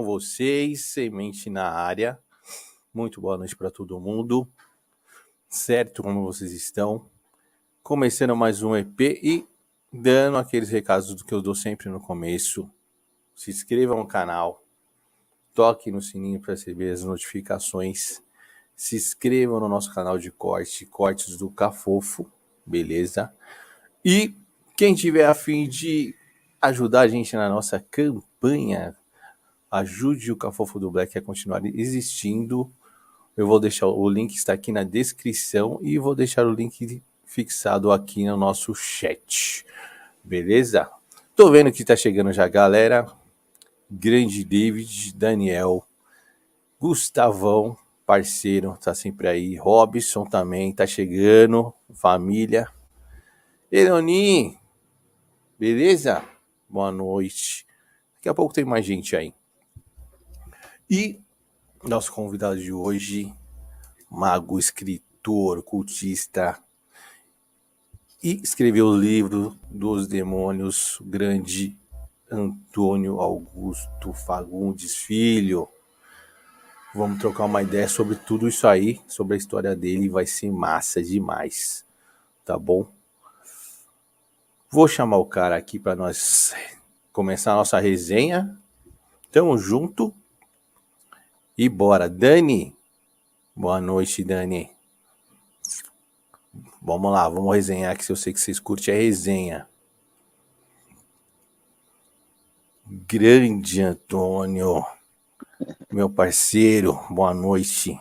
Vocês, Semente na área. Muito boa noite para todo mundo. Certo, como vocês estão? Começando mais um EP e dando aqueles recados que eu dou sempre no começo. Se inscrevam no canal, toque no sininho para receber as notificações. Se inscrevam no nosso canal de cortes do Cafofo, beleza? E quem tiver a fim de ajudar a gente na nossa campanha, ajude o Cafofo do Black a continuar existindo. Eu vou deixar o link, está aqui na descrição, e vou deixar o link fixado aqui no nosso chat. Beleza? Tô vendo que tá chegando já a galera. Grande David, Daniel, Gustavão, parceiro, tá sempre aí. Robson também tá chegando. Família. Eloni, beleza? Boa noite. Daqui a pouco tem mais gente aí. E nosso convidado de hoje, mago, escritor, cultista, e escreveu o livro dos demônios, grande Antônio Augusto Fagundes Filho. Vamos trocar uma ideia sobre tudo isso aí, sobre a história dele, vai ser massa demais, tá bom? Vou chamar o cara aqui para nós começar a nossa resenha. Tamo junto. E bora, Dani. Boa noite, Dani. Vamos lá, vamos resenhar, que eu sei que vocês curtem a resenha. Grande Antônio, meu parceiro, boa noite.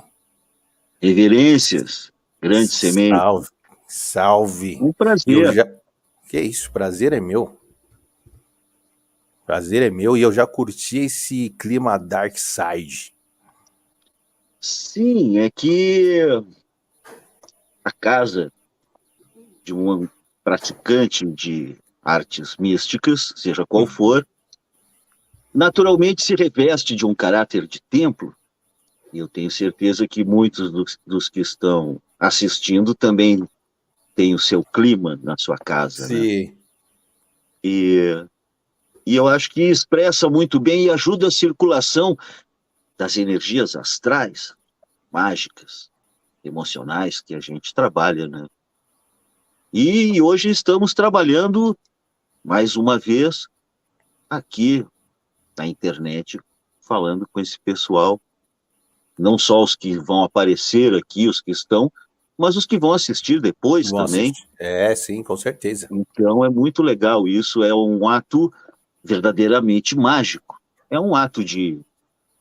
Reverências, grande Semente. Salve, salve. Um prazer. Que isso, prazer é meu. Prazer é meu, e eu já curti esse clima dark side. Sim, é que a casa de um praticante de artes místicas, seja qual for, naturalmente se reveste de um caráter de templo. E eu tenho certeza que muitos dos que estão assistindo também têm o seu clima na sua casa. Sim. Né? E eu acho que expressa muito bem e ajuda a circulação das energias astrais, mágicas, emocionais que a gente trabalha, né? E hoje estamos trabalhando, mais uma vez, aqui na internet, falando com esse pessoal, não só os que vão aparecer aqui, os que estão, mas os que vão assistir depois também. É, sim, com certeza. Então é muito legal isso, é um ato verdadeiramente mágico. É um ato de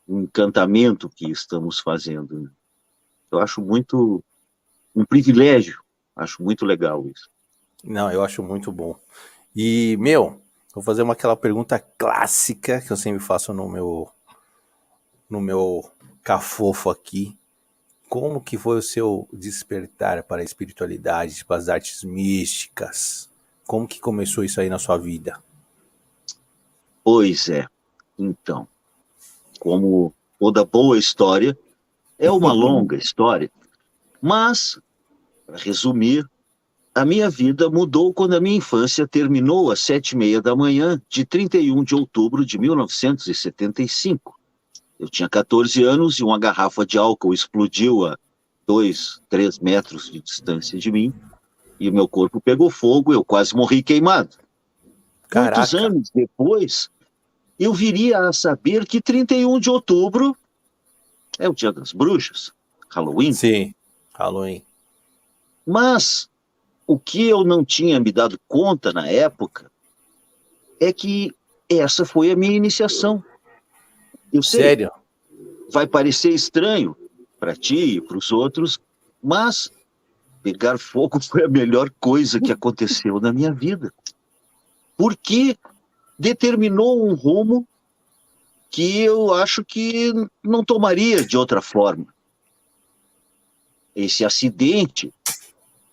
encantamento que estamos fazendo. Eu acho muito um privilégio, acho muito legal isso. Não, eu acho muito bom. E, vou fazer aquela pergunta clássica que eu sempre faço no meu cafofo aqui. Como que foi o seu despertar para a espiritualidade, para as artes místicas? Como que começou isso aí na sua vida? Pois é. Então, como toda boa história, é uma longa história, mas, para resumir, a minha vida mudou quando a minha infância terminou às 7h30 da manhã de 31 de outubro de 1975. Eu tinha 14 anos e uma garrafa de álcool explodiu a 2, 3 metros de distância de mim e o meu corpo pegou fogo, eu quase morri queimado. Caraca. Muitos anos depois, eu viria a saber que 31 de outubro é o Dia das Bruxas, Halloween. Sim, Halloween. Mas o que eu não tinha me dado conta na época é que essa foi a minha iniciação. Eu sei, sério? vai parecer estranho para ti e para os outros, mas pegar fogo foi a melhor coisa que aconteceu na minha vida. Porque determinou um rumo que eu acho que não tomaria de outra forma. Esse acidente,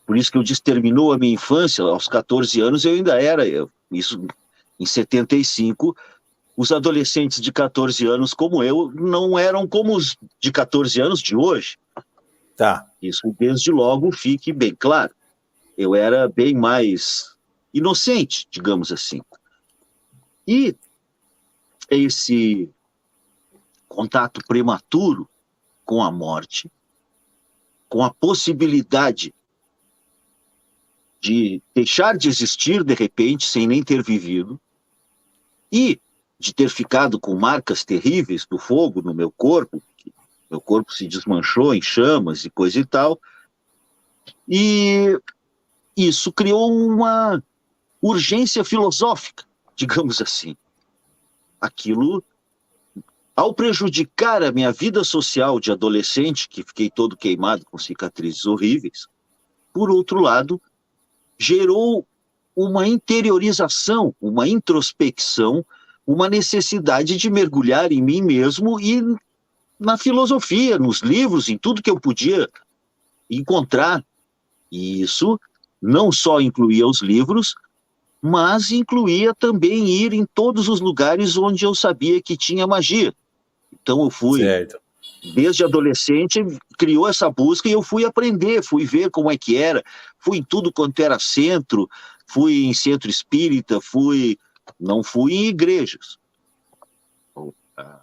por isso que eu disse, terminou a minha infância, aos 14 anos eu ainda era, isso em 75, os adolescentes de 14 anos como eu não eram como os de 14 anos de hoje. Tá. Isso desde logo fique bem claro. Eu era bem mais inocente, digamos assim. E esse contato prematuro com a morte, com a possibilidade de deixar de existir de repente, sem nem ter vivido, e de ter ficado com marcas terríveis do fogo no meu corpo se desmanchou em chamas e coisa e tal, e isso criou uma urgência filosófica, digamos assim. Aquilo, ao prejudicar a minha vida social de adolescente, que fiquei todo queimado com cicatrizes horríveis, por outro lado, gerou uma interiorização, uma introspecção, uma necessidade de mergulhar em mim mesmo e na filosofia, nos livros, em tudo que eu podia encontrar. E isso não só incluía os livros, mas incluía também ir em todos os lugares onde eu sabia que tinha magia. Então eu fui, Certo. desde adolescente, criou essa busca e eu fui aprender, fui ver como é que era, fui em tudo quanto era centro, fui em centro espírita, não fui em igrejas. A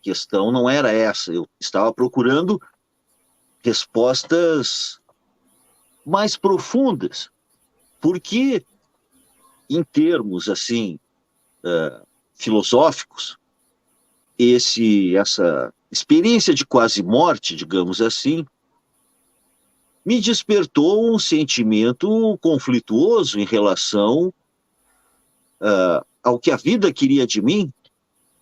questão não era essa, eu estava procurando respostas mais profundas, porque em termos assim filosóficos, essa experiência de quase morte, digamos assim, me despertou um sentimento conflituoso em relação ao que a vida queria de mim.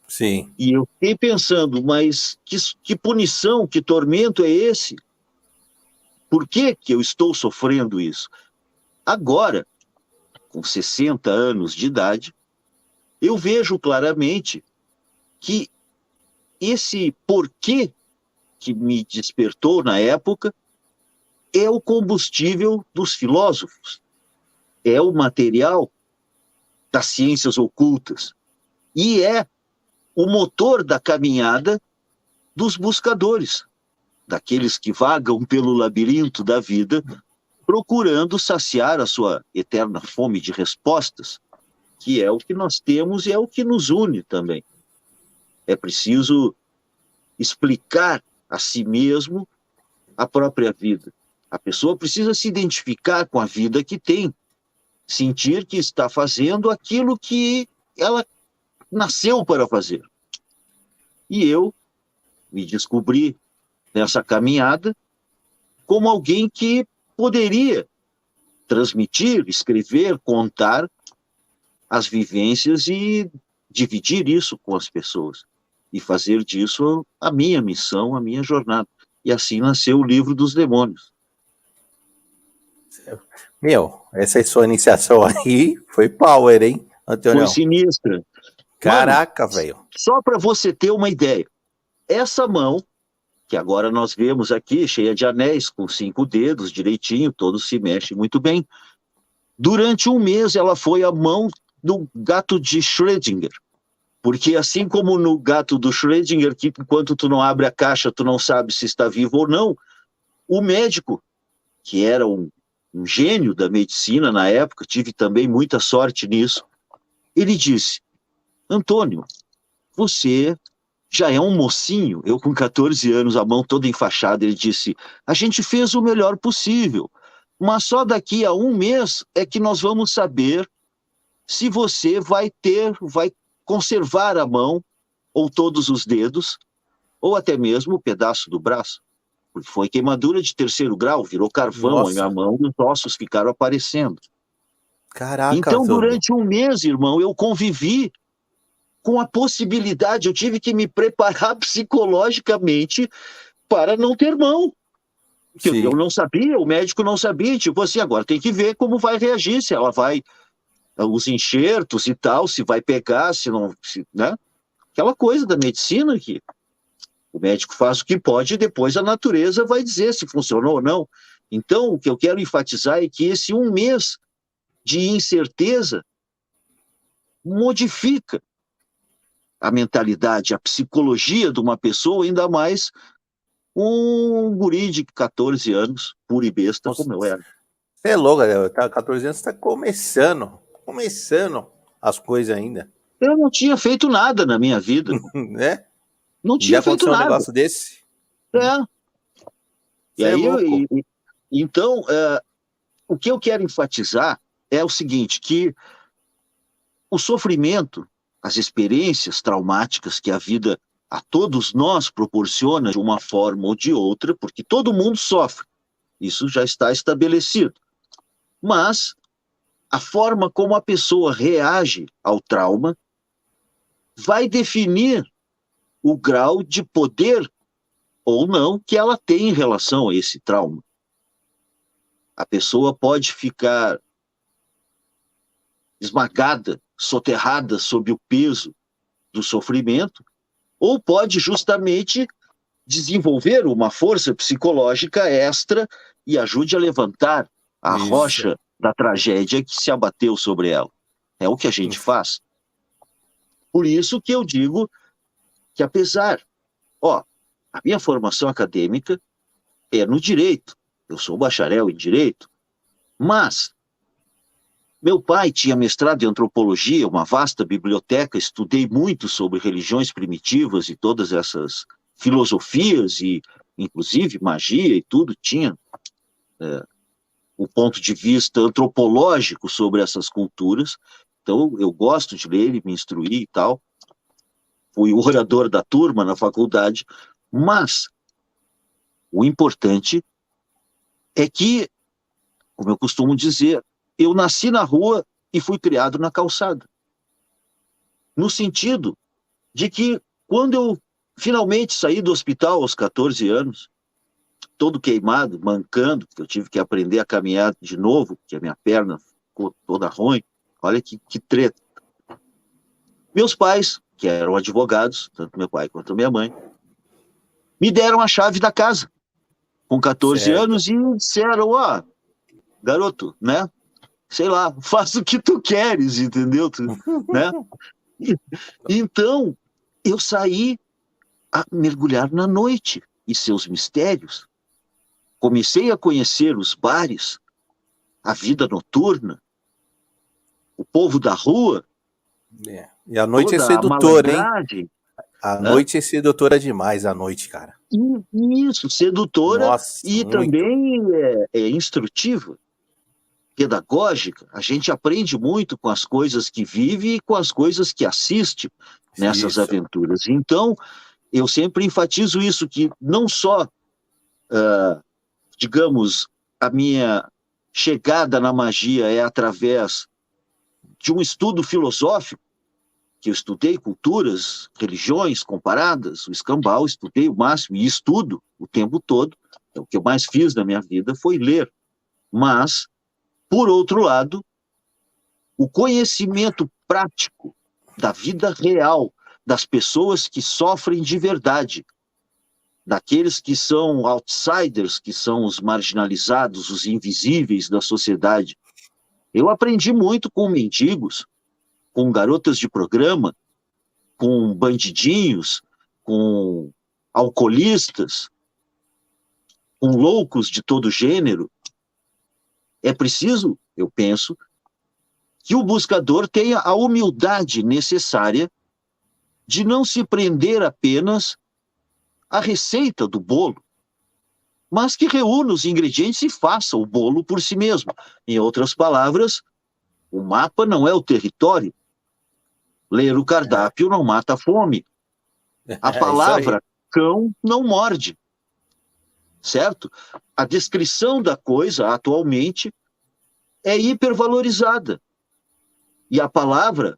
Sim. E eu fiquei pensando, mas que punição, que tormento é esse? Por que eu estou sofrendo isso? Agora, com 60 anos de idade, eu vejo claramente que esse porquê que me despertou na época é o combustível dos filósofos, é o material das ciências ocultas e é o motor da caminhada dos buscadores, daqueles que vagam pelo labirinto da vida, procurando saciar a sua eterna fome de respostas, que é o que nós temos e é o que nos une também. É preciso explicar a si mesmo a própria vida. A pessoa precisa se identificar com a vida que tem, sentir que está fazendo aquilo que ela nasceu para fazer. E eu me descobri nessa caminhada como alguém que poderia transmitir, escrever, contar as vivências e dividir isso com as pessoas e fazer disso a minha missão, a minha jornada. E assim nasceu o Livro dos Demônios. Meu, essa sua iniciação aí foi power, hein, Antônio? Foi sinistra. Caraca, velho. Só para você ter uma ideia, essa mão, que agora nós vemos aqui, cheia de anéis, com 5 dedos, direitinho, todos se mexem muito bem. Durante um mês, ela foi a mão do gato de Schrödinger. Porque assim como no gato do Schrödinger, que enquanto tu não abre a caixa, tu não sabe se está vivo ou não, o médico, que era um gênio da medicina na época, tive também muita sorte nisso, ele disse: Antônio, você já é um mocinho. Eu com 14 anos, a mão toda enfaixada, ele disse: a gente fez o melhor possível, mas só daqui a um mês é que nós vamos saber se você vai conservar a mão, ou todos os dedos, ou até mesmo o pedaço do braço. Foi queimadura de 3º grau, virou carvão. Nossa. A minha mão, os ossos ficaram aparecendo. Caraca, então, Antônio. durante um mês, irmão, eu convivi com a possibilidade, eu tive que me preparar psicologicamente para não ter mão. Eu não sabia, o médico não sabia, tipo assim, agora tem que ver como vai reagir, se ela vai, os enxertos e tal, se vai pegar, se não, né? aquela coisa da medicina que o médico faz o que pode e depois a natureza vai dizer se funcionou ou não. Então, o que eu quero enfatizar é que esse um mês de incerteza modifica a mentalidade, a psicologia de uma pessoa, ainda mais um guri de 14 anos, puro e besta, Nossa, como eu era. você é louco, né? Tá 14 anos, você tá começando as coisas ainda, Eu não tinha feito nada na minha vida, né? não Já tinha feito aconteceu um nada. negócio desse? É. E Você é aí, louco. então, o que eu quero enfatizar é o seguinte, que o sofrimento, as experiências traumáticas que a vida a todos nós proporciona de uma forma ou de outra, porque todo mundo sofre, isso já está estabelecido. Mas a forma como a pessoa reage ao trauma vai definir o grau de poder ou não que ela tem em relação a esse trauma. A pessoa pode ficar esmagada, soterrada sob o peso do sofrimento, ou pode justamente desenvolver uma força psicológica extra e ajude a levantar a Isso. rocha da tragédia que se abateu sobre ela. É o que a gente faz. Por isso que eu digo que apesar, a minha formação acadêmica é no direito, eu sou bacharel em direito, mas meu pai tinha mestrado em antropologia, uma vasta biblioteca, estudei muito sobre religiões primitivas e todas essas filosofias e inclusive magia e tudo, tinha o ponto de vista antropológico sobre essas culturas. Então eu gosto de ler e me instruir e tal. Fui o orador da turma na faculdade, mas o importante é que, como eu costumo dizer, eu nasci na rua e fui criado na calçada. No sentido de que, quando eu finalmente saí do hospital aos 14 anos, todo queimado, mancando, porque eu tive que aprender a caminhar de novo, porque a minha perna ficou toda ruim, olha que treta. Meus pais, que eram advogados, tanto meu pai quanto minha mãe, me deram a chave da casa, com 14 Certo. anos, e disseram, garoto, né? Sei lá, faça o que tu queres, entendeu? Né? Então, eu saí a mergulhar na noite e seus mistérios. Comecei a conhecer os bares, a vida noturna, o povo da rua, É. E a noite é toda a sedutora, hein? malandragem. A Né? noite é sedutora demais, a noite, cara. Isso, sedutora Nossa, e muito. também instrutiva, pedagógica. A gente aprende muito com as coisas que vive e com as coisas que assiste nessas Isso. aventuras. Então, eu sempre enfatizo isso, que não só, digamos, a minha chegada na magia é através de um estudo filosófico, que eu estudei culturas, religiões comparadas, o escambau, estudei o máximo e estudo o tempo todo. Então, o que eu mais fiz na minha vida foi ler. Mas, por outro lado, o conhecimento prático da vida real, das pessoas que sofrem de verdade, daqueles que são outsiders, que são os marginalizados, os invisíveis da sociedade. Eu aprendi muito com mendigos, com garotas de programa, com bandidinhos, com alcoolistas, com loucos de todo gênero. É preciso, eu penso, que o buscador tenha a humildade necessária de não se prender apenas à receita do bolo, mas que reúna os ingredientes e faça o bolo por si mesmo. Em outras palavras, o mapa não é o território. Ler o cardápio não mata a fome. A É isso aí. palavra cão não morde, certo? A descrição da coisa, atualmente, é hipervalorizada. E a palavra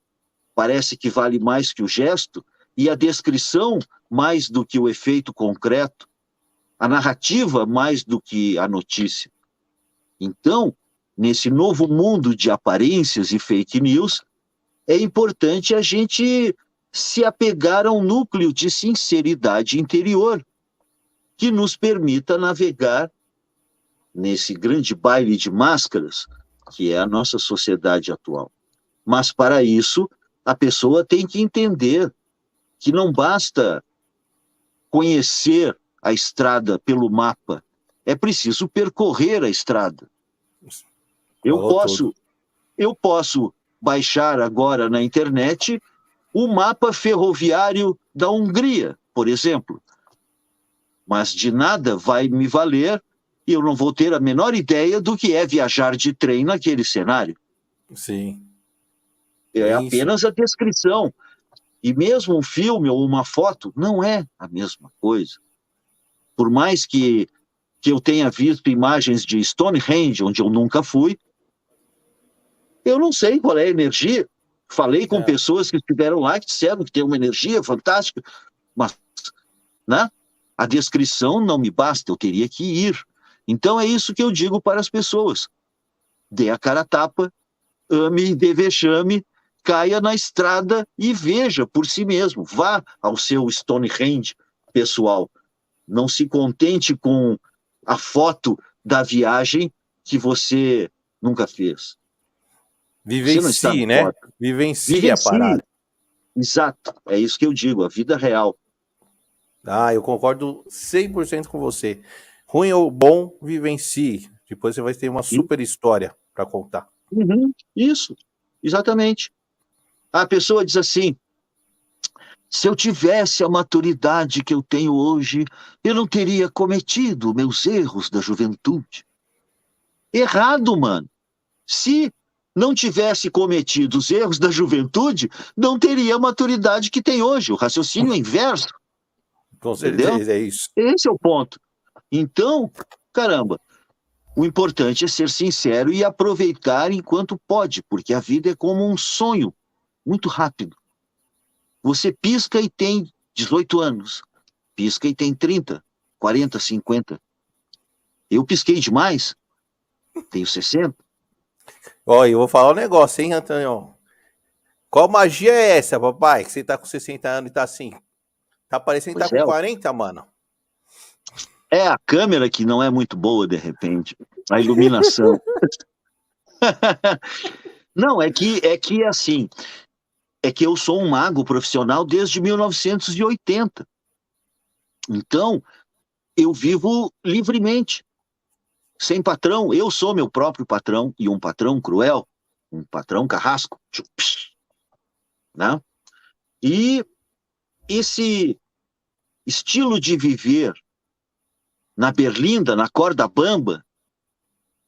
parece que vale mais que o gesto, e a descrição mais do que o efeito concreto, a narrativa mais do que a notícia. Então, nesse novo mundo de aparências e fake news, é importante a gente se apegar a um núcleo de sinceridade interior que nos permita navegar nesse grande baile de máscaras que é a nossa sociedade atual. Mas para isso, a pessoa tem que entender que não basta conhecer a estrada pelo mapa, é preciso percorrer a estrada. Eu posso baixar agora na internet o mapa ferroviário da Hungria, por exemplo, mas de nada vai me valer e eu não vou ter a menor ideia do que é viajar de trem naquele cenário. Sim. É apenas a descrição. E mesmo um filme ou uma foto não é a mesma coisa. Por mais que eu tenha visto imagens de Stonehenge, onde eu nunca fui, eu não sei qual é a energia. Falei com pessoas que estiveram lá, que disseram que tem uma energia fantástica, mas, né, a descrição não me basta, eu teria que ir. Então é isso que eu digo para as pessoas. Dê a cara a tapa, ame, dê vexame, caia na estrada e veja por si mesmo. Vá ao seu Stonehenge pessoal. Não se contente com a foto da viagem que você nunca fez. Vivencie, né? Vivencie a parada. Exato. É isso que eu digo, a vida real. Eu concordo 100% com você. Ruim ou bom, vivencie. Depois você vai ter uma super história para contar. Isso, exatamente. A pessoa diz assim, se eu tivesse a maturidade que eu tenho hoje, eu não teria cometido meus erros da juventude. Errado, mano. Se não tivesse cometido os erros da juventude, não teria a maturidade que tem hoje. O raciocínio é inverso. Com certeza, entendeu? é isso. Esse é o ponto. Então, caramba, o importante é ser sincero e aproveitar enquanto pode, porque a vida é como um sonho, muito rápido. Você pisca e tem 18 anos, pisca e tem 30, 40, 50. Eu pisquei demais, tenho 60. Ó, eu vou falar um negócio, hein, Antônio? Qual magia é essa, papai? Que você tá com 60 anos e tá assim? Tá parecendo que tá com 40, mano. É a câmera que não é muito boa, de repente. A iluminação. Não, é que assim, é que eu sou um mago profissional desde 1980. Então, eu vivo livremente, sem patrão. Eu sou meu próprio patrão, e um patrão cruel, um patrão carrasco. Né? E esse estilo de viver na berlinda, na corda bamba,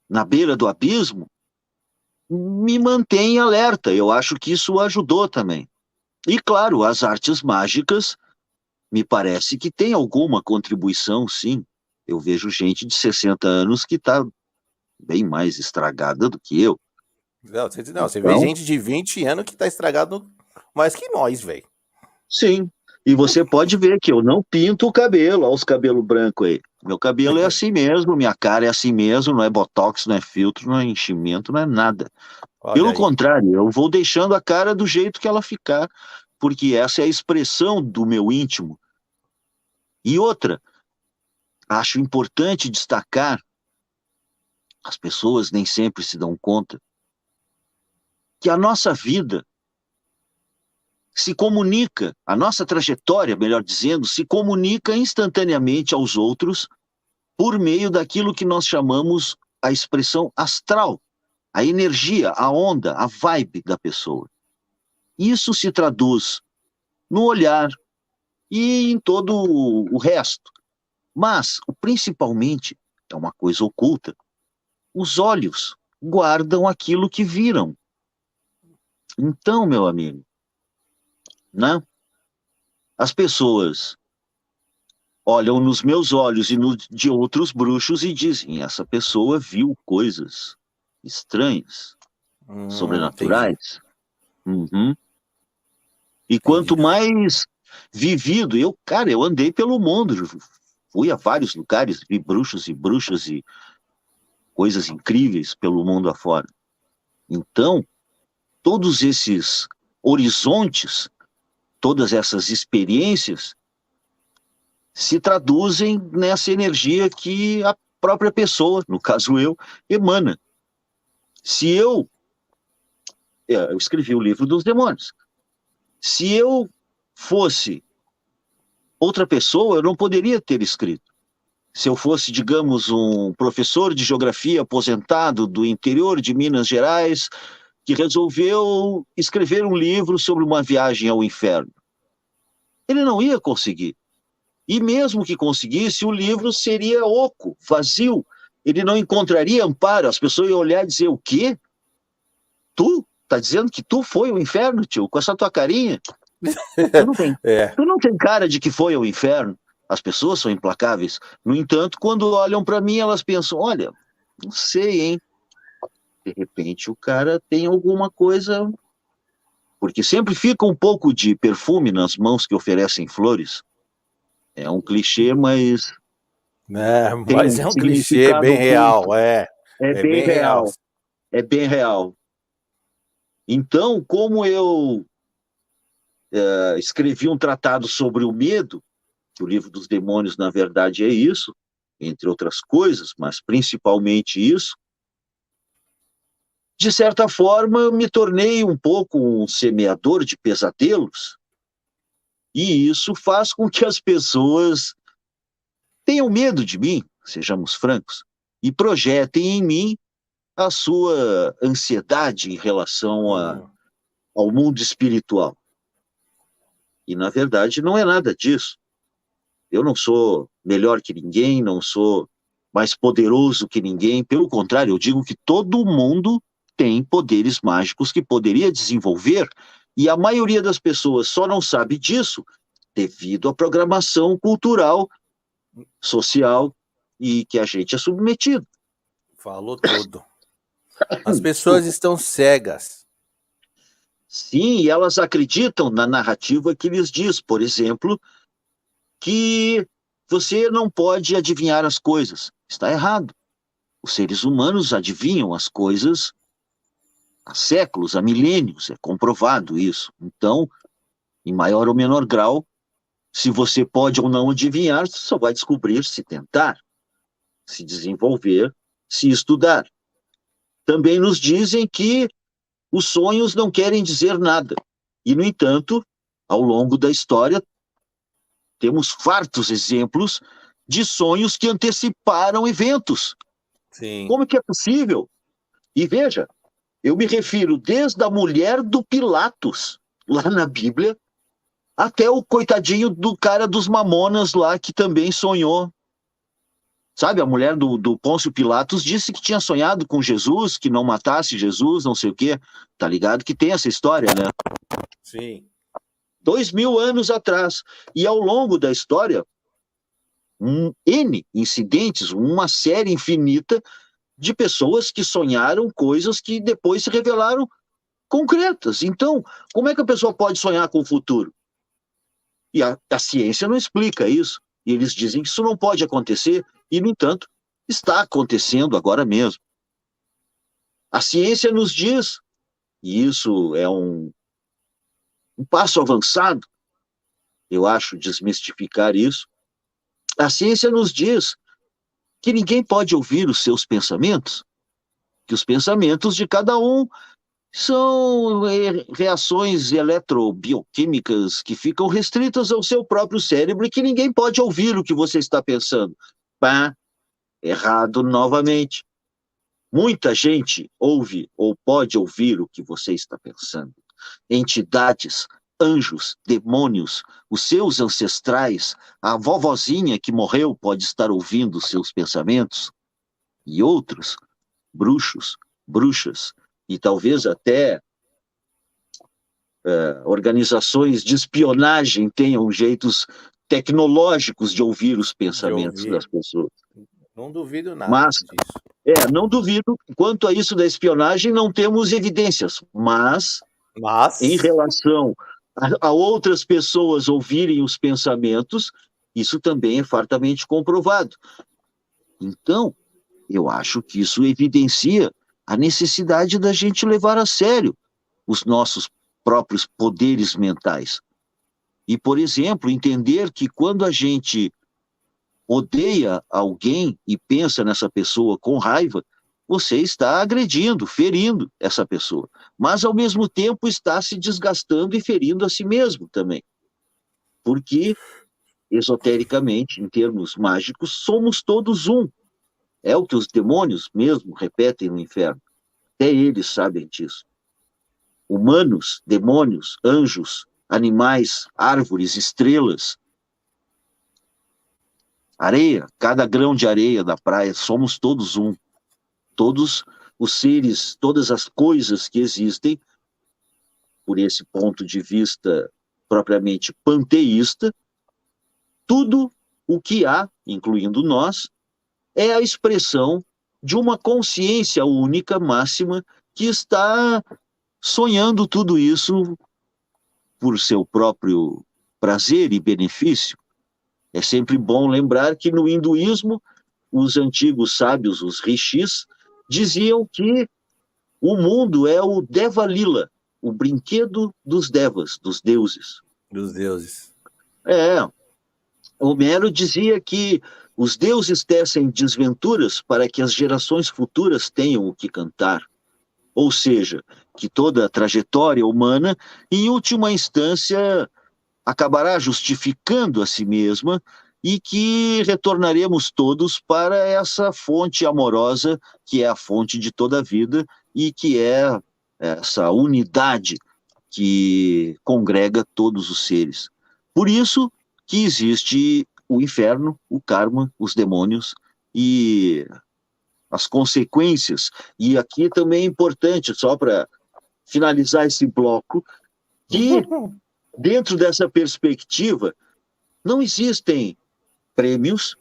na beira do abismo, me mantém alerta. Eu acho que isso ajudou também. E, claro, as artes mágicas me parece que tem alguma contribuição, sim. Eu vejo gente de 60 anos que está bem mais estragada do que eu. Não, você vê gente de 20 anos que está estragado mais que nós, velho. Sim. E você pode ver que eu não pinto o cabelo. Olha os cabelos brancos aí. Meu cabelo é assim mesmo, minha cara é assim mesmo, não é botox, não é filtro, não é enchimento, não é nada. Pelo contrário, eu vou deixando a cara do jeito que ela ficar, porque essa é a expressão do meu íntimo. E outra, acho importante destacar, as pessoas nem sempre se dão conta, que a nossa vida se comunica, a nossa trajetória, melhor dizendo, se comunica instantaneamente aos outros por meio daquilo que nós chamamos a expressão astral, a energia, a onda, a vibe da pessoa. Isso se traduz no olhar e em todo o resto. Mas, principalmente, é uma coisa oculta, os olhos guardam aquilo que viram. Então, meu amigo, né? As pessoas olham nos meus olhos e nos de outros bruxos e dizem, essa pessoa viu coisas estranhas, sobrenaturais. E quanto mais vivido, eu andei pelo mundo, fui a vários lugares, vi bruxos e bruxas e coisas incríveis pelo mundo afora. Então, todos esses horizontes todas essas experiências se traduzem nessa energia que a própria pessoa, no caso eu, emana. Se eu escrevi o livro dos demônios. Se eu fosse outra pessoa, eu não poderia ter escrito. Se eu fosse, digamos, um professor de geografia aposentado do interior de Minas Gerais, que resolveu escrever um livro sobre uma viagem ao inferno, ele não ia conseguir. E mesmo que conseguisse, o livro seria oco, vazio. Ele não encontraria amparo. As pessoas iam olhar e dizer: o quê? Tu? Tá dizendo que tu foi ao inferno, tio? Com essa tua carinha? Tu não tem cara de que foi ao inferno. As pessoas são implacáveis. No entanto, quando olham para mim, elas pensam: olha, não sei, hein? De repente o cara tem alguma coisa... Porque sempre fica um pouco de perfume nas mãos que oferecem flores. É um clichê, mas... mas é um clichê bem real, É bem real. É bem real. Então, como eu escrevi um tratado sobre o medo, que o livro dos demônios, na verdade, é isso, entre outras coisas, mas principalmente isso, de certa forma, eu me tornei um pouco um semeador de pesadelos, e isso faz com que as pessoas tenham medo de mim, sejamos francos, e projetem em mim a sua ansiedade em relação ao mundo espiritual. E, na verdade, não é nada disso. Eu não sou melhor que ninguém, não sou mais poderoso que ninguém. Pelo contrário, eu digo que todo mundo tem poderes mágicos que poderia desenvolver, e a maioria das pessoas só não sabe disso devido à programação cultural, social, e que a gente é submetido. Falou tudo. As pessoas estão cegas. Sim, e elas acreditam na narrativa que lhes diz, por exemplo, que você não pode adivinhar as coisas. Está errado. Os seres humanos adivinham as coisas há séculos, há milênios, é comprovado isso. Então, em maior ou menor grau, se você pode ou não adivinhar, você só vai descobrir se tentar, se desenvolver, se estudar. Também nos dizem que os sonhos não querem dizer nada. E, no entanto, ao longo da história, temos fartos exemplos de sonhos que anteciparam eventos. Sim. Como que é possível? E veja, eu me refiro desde a mulher do Pilatos, lá na Bíblia, até o coitadinho do cara dos Mamonas lá, que também sonhou. Sabe, a mulher do Pôncio Pilatos disse que tinha sonhado com Jesus, que não matasse Jesus, não sei o quê. Tá ligado que tem essa história, né? Sim. 2000 anos atrás. E ao longo da história, N incidentes, uma série infinita de pessoas que sonharam coisas que depois se revelaram concretas. Então, como é que a pessoa pode sonhar com o futuro? E a ciência não explica isso. E eles dizem que isso não pode acontecer, e, no entanto, está acontecendo agora mesmo. A ciência nos diz, e isso é um passo avançado, eu acho, desmistificar isso, a ciência nos diz que ninguém pode ouvir os seus pensamentos, que os pensamentos de cada um são reações eletrobioquímicas que ficam restritas ao seu próprio cérebro e que ninguém pode ouvir o que você está pensando. Pá, errado novamente. Muita gente ouve ou pode ouvir o que você está pensando. Entidades, anjos, demônios, os seus ancestrais, a vovozinha que morreu pode estar ouvindo os seus pensamentos, e outros, bruxos, bruxas, e talvez até organizações de espionagem tenham jeitos tecnológicos de ouvir os pensamentos das pessoas. Não duvido nada disso. Não duvido. Quanto a isso da espionagem, não temos evidências, mas em relação a outras pessoas ouvirem os pensamentos, isso também é fartamente comprovado. Então, eu acho que isso evidencia a necessidade da gente levar a sério os nossos próprios poderes mentais. E, por exemplo, entender que quando a gente odeia alguém e pensa nessa pessoa com raiva, você está agredindo, ferindo essa pessoa. Mas, ao mesmo tempo, está se desgastando e ferindo a si mesmo também. Porque, esotericamente, em termos mágicos, somos todos um. É o que os demônios mesmo repetem no inferno. Até eles sabem disso. Humanos, demônios, anjos, animais, árvores, estrelas, areia, cada grão de areia da praia, somos todos um. Todos os seres, todas as coisas que existem, por esse ponto de vista propriamente panteísta, tudo o que há, incluindo nós, é a expressão de uma consciência única, máxima, que está sonhando tudo isso por seu próprio prazer e benefício. É sempre bom lembrar que no hinduísmo, os antigos sábios, os rishis, diziam que o mundo é o Deva-lila, o brinquedo dos devas, dos deuses. Dos deuses. Homero dizia que os deuses tecem desventuras para que as gerações futuras tenham o que cantar. Ou seja, que toda a trajetória humana, em última instância, acabará justificando a si mesma e que retornaremos todos para essa fonte amorosa que é a fonte de toda a vida e que é essa unidade que congrega todos os seres. Por isso que existe o inferno, o karma, os demônios e as consequências. E aqui também é importante, só para finalizar esse bloco, que dentro dessa perspectiva não existem prêmios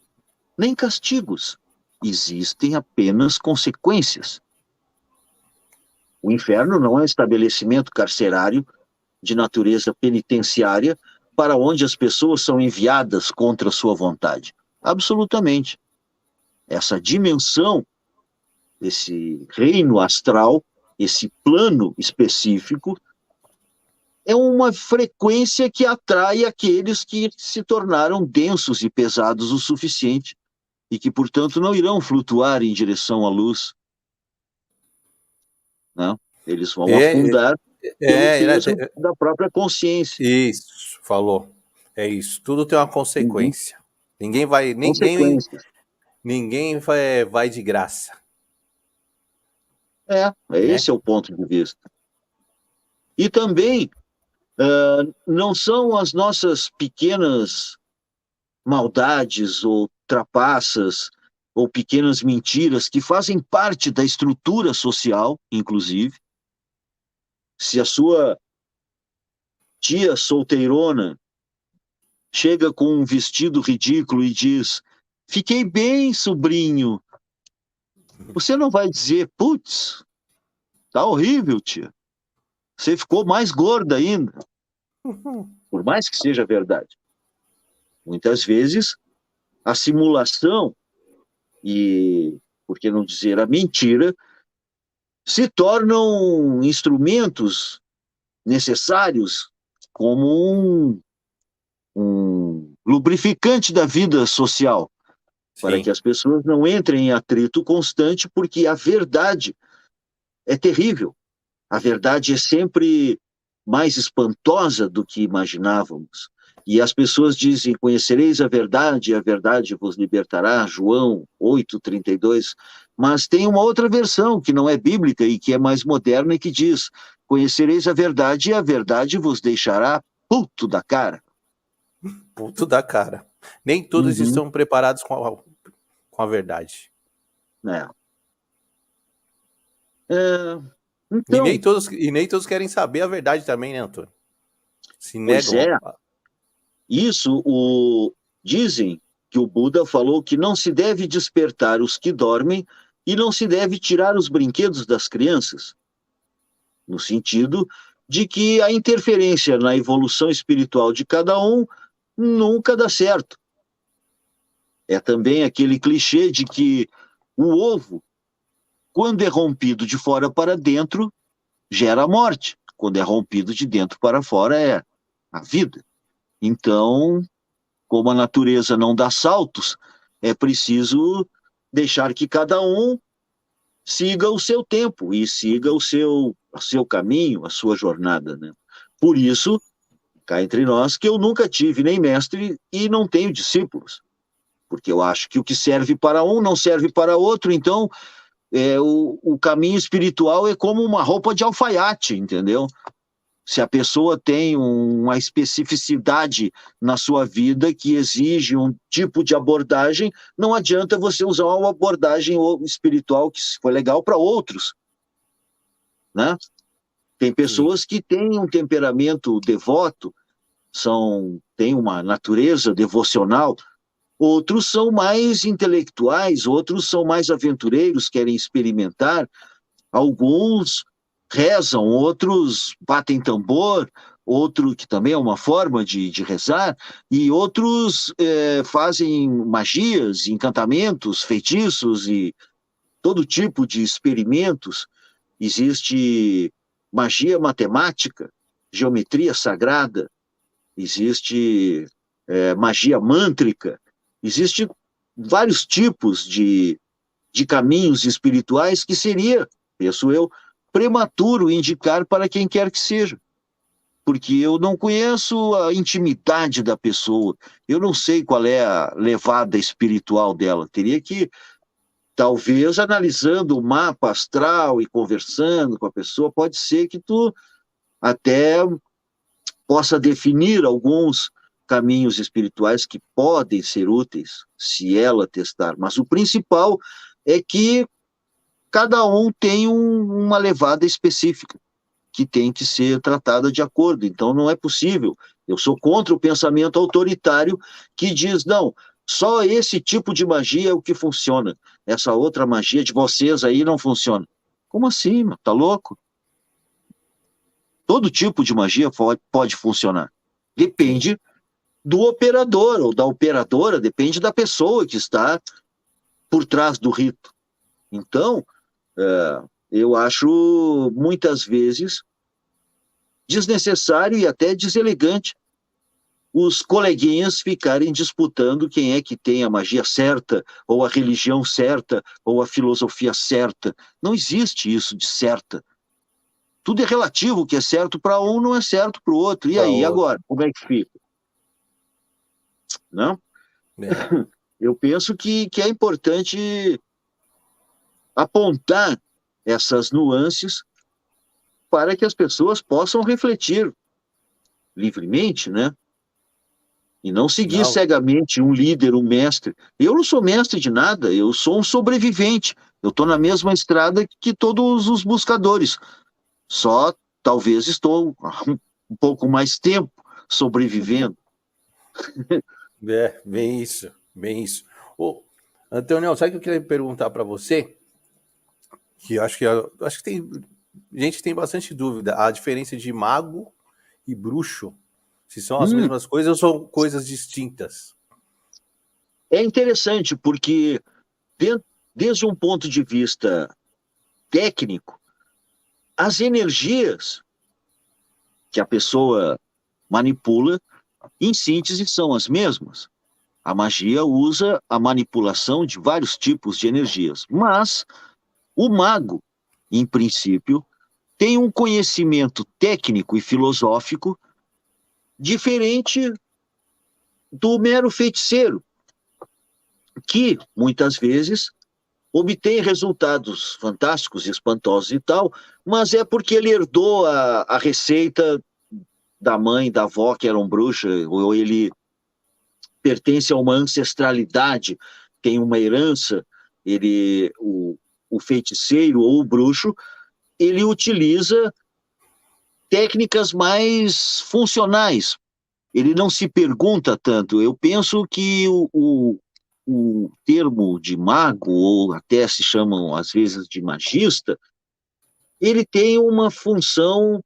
nem castigos, existem apenas consequências. O inferno não é um estabelecimento carcerário de natureza penitenciária para onde as pessoas são enviadas contra sua vontade. Absolutamente. Essa dimensão, esse reino astral, esse plano específico, é uma frequência que atrai aqueles que se tornaram densos e pesados o suficiente e que, portanto, não irão flutuar em direção à luz. Não? Eles vão afundar pelo peso da própria consciência. Isso, falou. É isso. Tudo tem uma consequência. Ninguém vai, ninguém vai de graça. Esse é o ponto de vista. E também não são as nossas pequenas maldades ou trapaças ou pequenas mentiras que fazem parte da estrutura social, inclusive. Se a sua tia solteirona chega com um vestido ridículo e diz: "Fiquei bem, sobrinho", você não vai dizer: "Putz, tá horrível, tia. Você ficou mais gorda ainda", por mais que seja verdade. Muitas vezes, a simulação e, por que não dizer, a mentira, se tornam instrumentos necessários como um lubrificante da vida social, para que as pessoas não entrem em atrito constante, porque a verdade é terrível. A verdade é sempre mais espantosa do que imaginávamos. E as pessoas dizem: "Conhecereis a verdade, e a verdade vos libertará", João 8:32. Mas tem uma outra versão, que não é bíblica e que é mais moderna, e que diz: "Conhecereis a verdade, e a verdade vos deixará puto da cara". Puto da cara. Nem todos estão preparados com a verdade. Então, e nem todos querem saber a verdade também, né, Antônio? Se negam. Isso, dizem que o Buda falou que não se deve despertar os que dormem e não se deve tirar os brinquedos das crianças, no sentido de que a interferência na evolução espiritual de cada um nunca dá certo. É também aquele clichê de que o ovo, quando é rompido de fora para dentro, gera a morte. Quando é rompido de dentro para fora, é a vida. Então, como a natureza não dá saltos, é preciso deixar que cada um siga o seu tempo e siga o seu caminho, a sua jornada, né? Por isso, cá entre nós, que eu nunca tive nem mestre e não tenho discípulos, porque eu acho que o que serve para um não serve para outro, então o caminho espiritual é como uma roupa de alfaiate, entendeu? Se a pessoa tem uma especificidade na sua vida que exige um tipo de abordagem, não adianta você usar uma abordagem espiritual que foi legal para outros, né? Tem Sim. pessoas que têm um temperamento devoto, têm uma natureza devocional, outros são mais intelectuais, outros são mais aventureiros, querem experimentar, alguns rezam, outros batem tambor, outro que também é uma forma de rezar, e outros fazem magias, encantamentos, feitiços e todo tipo de experimentos. Existe magia matemática, geometria sagrada, existe magia mântrica, existe vários tipos de caminhos espirituais que seria, penso eu, prematuro indicar para quem quer que seja, porque eu não conheço a intimidade da pessoa, eu não sei qual é a levada espiritual dela, teria que, talvez, analisando o mapa astral e conversando com a pessoa, pode ser que tu até possa definir alguns caminhos espirituais que podem ser úteis se ela testar, mas o principal é que cada um tem uma levada específica que tem que ser tratada de acordo. Então, não é possível. Eu sou contra o pensamento autoritário que diz, não, só esse tipo de magia é o que funciona. Essa outra magia de vocês aí não funciona. Como assim, meu? Tá louco? Todo tipo de magia pode funcionar. Sim. Depende do operador ou da operadora, depende da pessoa que está por trás do rito. Então, eu acho muitas vezes desnecessário e até deselegante os coleguinhas ficarem disputando quem é que tem a magia certa, ou a religião certa, ou a filosofia certa. Não existe isso de certa. Tudo é relativo, o que é certo para um não é certo para o outro. E Para aí, outro. agora, como é que fica? Não? É. Eu penso que é importante apontar essas nuances para que as pessoas possam refletir livremente, né? E não seguir Não, cegamente um líder, um mestre. Eu não sou mestre de nada, eu sou um sobrevivente. Eu estou na mesma estrada que todos os buscadores. Só talvez estou um pouco mais tempo sobrevivendo. bem isso, bem isso. Ô, Antônio, sabe o que eu queria perguntar para você? Que eu acho que tem gente que tem bastante dúvida. A diferença de mago e bruxo, se são as Hum, mesmas coisas ou são coisas distintas? é interessante porque, de- desde um ponto de vista técnico, as energias que a pessoa manipula, em síntese, são as mesmas. A magia usa a manipulação de vários tipos de energias, mas o mago, em princípio, tem um conhecimento técnico e filosófico diferente do mero feiticeiro, que muitas vezes obtém resultados fantásticos, espantosos e tal, mas é porque ele herdou a receita da mãe, da avó, que eram bruxas, ou ele pertence a uma ancestralidade, tem uma herança, o feiticeiro ou o bruxo, ele utiliza técnicas mais funcionais. Ele não se pergunta tanto. Eu penso que o termo de mago, ou até se chamam às vezes de magista, ele tem uma função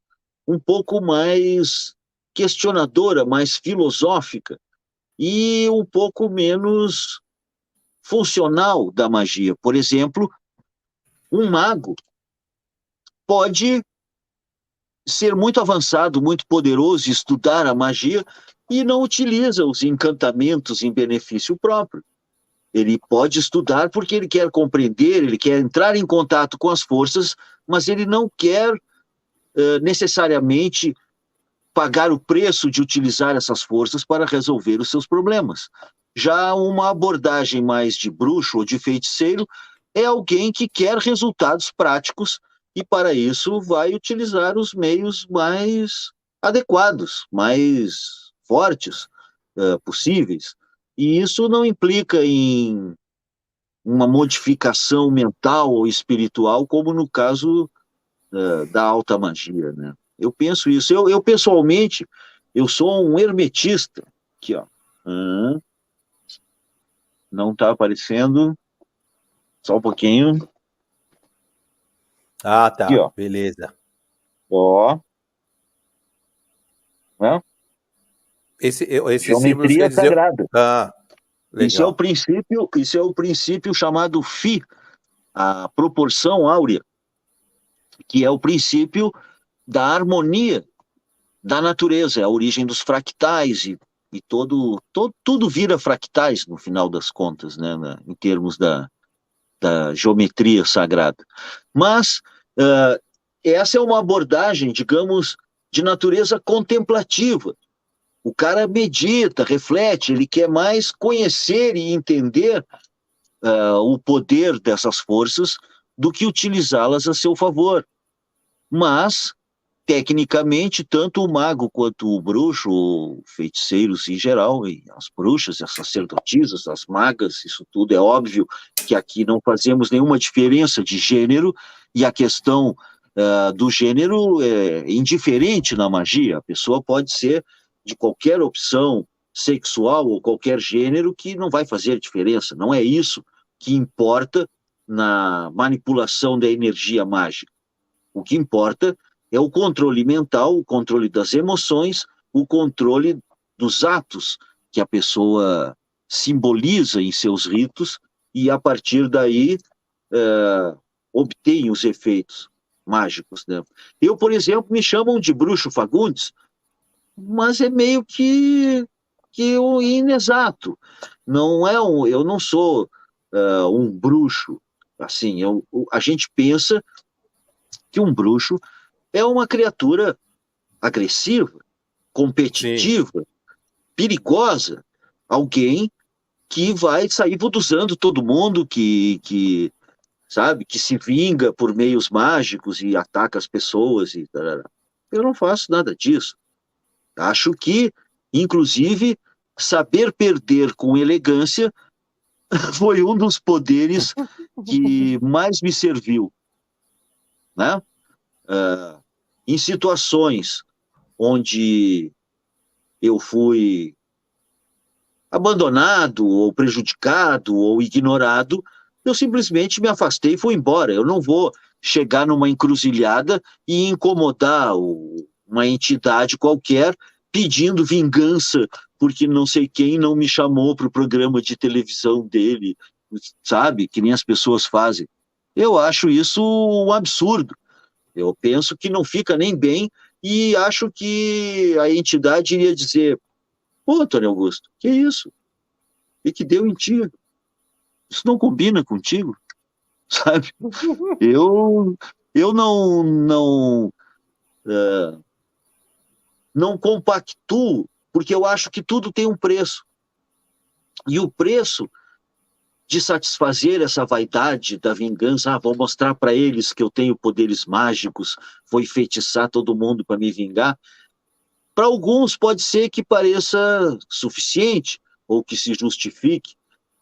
um pouco mais questionadora, mais filosófica e um pouco menos funcional da magia. Por exemplo, um mago pode ser muito avançado, muito poderoso, estudar a magia, e não utiliza os encantamentos em benefício próprio. Ele pode estudar porque ele quer compreender, ele quer entrar em contato com as forças, mas ele não quer necessariamente pagar o preço de utilizar essas forças para resolver os seus problemas. Já uma abordagem mais de bruxo ou de feiticeiro é alguém que quer resultados práticos e, para isso, vai utilizar os meios mais adequados, mais fortes possíveis. E isso não implica em uma modificação mental ou espiritual, como no caso da alta magia, né? Eu penso isso. Eu pessoalmente, eu sou um hermetista. Aqui, ó. Não está aparecendo. Só um pouquinho. Ah, tá. Aqui, ó. Beleza. Ó. Né? Esse símbolo Geometria quer dizer... sagrada. Ah, legal. Isso é o princípio chamado Φ, a proporção áurea, que é o princípio da harmonia da natureza, é a origem dos fractais e tudo vira fractais no final das contas, né, em termos da geometria sagrada. Mas essa é uma abordagem, digamos, de natureza contemplativa. O cara medita, reflete, ele quer mais conhecer e entender o poder dessas forças do que utilizá-las a seu favor. Mas, tecnicamente, tanto o mago quanto o bruxo, ou feiticeiros em geral, e as bruxas, as sacerdotisas, as magas, isso tudo é óbvio que aqui não fazemos nenhuma diferença de gênero, e a questão do gênero é indiferente na magia. A pessoa pode ser de qualquer opção sexual ou qualquer gênero, que não vai fazer diferença. Não é isso que importa na manipulação da energia mágica. O que importa é o controle mental, o controle das emoções, o controle dos atos que a pessoa simboliza em seus ritos, e a partir daí obtém os efeitos mágicos, né? Eu, por exemplo, me chamam de bruxo Fagundes, mas é meio que inexato. Eu não sou um bruxo. Assim, a gente pensa que um bruxo é uma criatura agressiva, competitiva, sim, perigosa, alguém que vai sair vuduzando todo mundo, sabe, que se vinga por meios mágicos e ataca as pessoas. Eu não faço nada disso. Acho que, inclusive, saber perder com elegância foi um dos poderes que mais me serviu, né? Em situações onde eu fui abandonado, ou prejudicado, ou ignorado, eu simplesmente me afastei e fui embora. Eu não vou chegar numa encruzilhada e incomodar uma entidade qualquer pedindo vingança porque não sei quem não me chamou para o programa de televisão dele, sabe? Que nem as pessoas fazem. Eu acho isso um absurdo. Eu penso que não fica nem bem, e acho que a entidade iria dizer: pô, Antônio Augusto, que isso? O que deu em ti? Isso não combina contigo, sabe? Eu não compactuo, porque eu acho que tudo tem um preço. E o preço de satisfazer essa vaidade da vingança, vou mostrar para eles que eu tenho poderes mágicos, vou enfeitiçar todo mundo para me vingar, para alguns pode ser que pareça suficiente, ou que se justifique,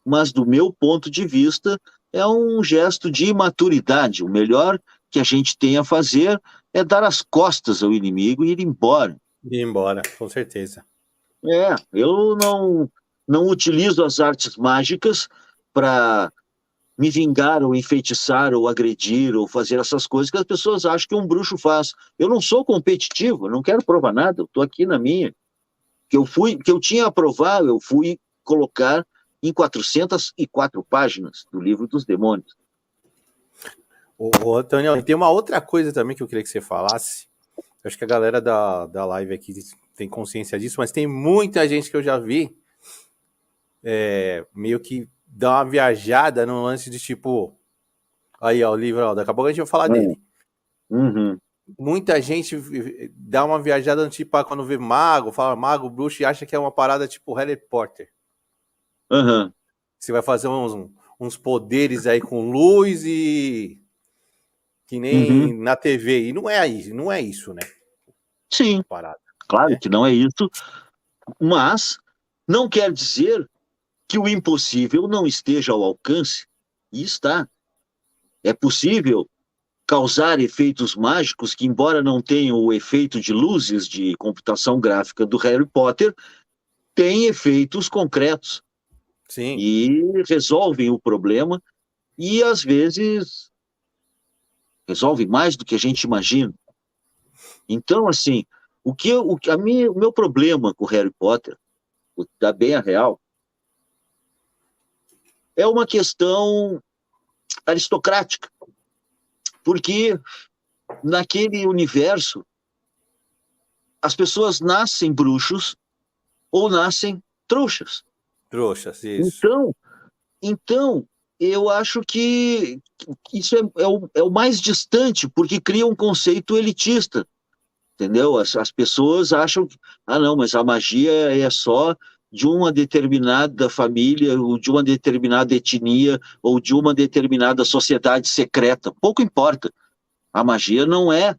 mas do meu ponto de vista é um gesto de imaturidade. O melhor que a gente tem a fazer é dar as costas ao inimigo e ir embora. Ir embora, com certeza. Eu não utilizo as artes mágicas para me vingar, ou enfeitiçar, ou agredir, ou fazer essas coisas que as pessoas acham que um bruxo faz. Eu não sou competitivo, eu não quero provar nada, eu estou aqui na minha. Que eu tinha a provar, eu fui colocar em 404 páginas do Livro dos Demônios. Ô, Antônio, tem uma outra coisa também que eu queria que você falasse. Eu acho que a galera da live aqui tem consciência disso, mas tem muita gente que eu já vi meio que dá uma viajada no lance de tipo, aí ó, o livro, ó, daqui a pouco a gente vai falar dele. Uhum. Muita gente dá uma viajada no tipo, quando vê mago, fala mago, bruxo, e acha que é uma parada tipo Harry Potter. Uhum. Você vai fazer uns poderes aí com luz e que nem na TV. E não é isso, né? Sim, Parada, claro né? que não é isso, mas não quer dizer que o impossível não esteja ao alcance, e está. É possível causar efeitos mágicos que, embora não tenham o efeito de luzes de computação gráfica do Harry Potter, têm efeitos concretos Sim. e resolvem o problema e, às vezes, resolvem mais do que a gente imagina. Então, assim, o meu problema com o Harry Potter, da bem a real, é uma questão aristocrática, porque naquele universo as pessoas nascem bruxos ou nascem trouxas. Trouxas, isso. Então, eu acho que isso é o mais distante, porque cria um conceito elitista, entendeu? As pessoas acham que, não, mas a magia é só de uma determinada família, ou de uma determinada etnia, ou de uma determinada sociedade secreta. Pouco importa. A magia não é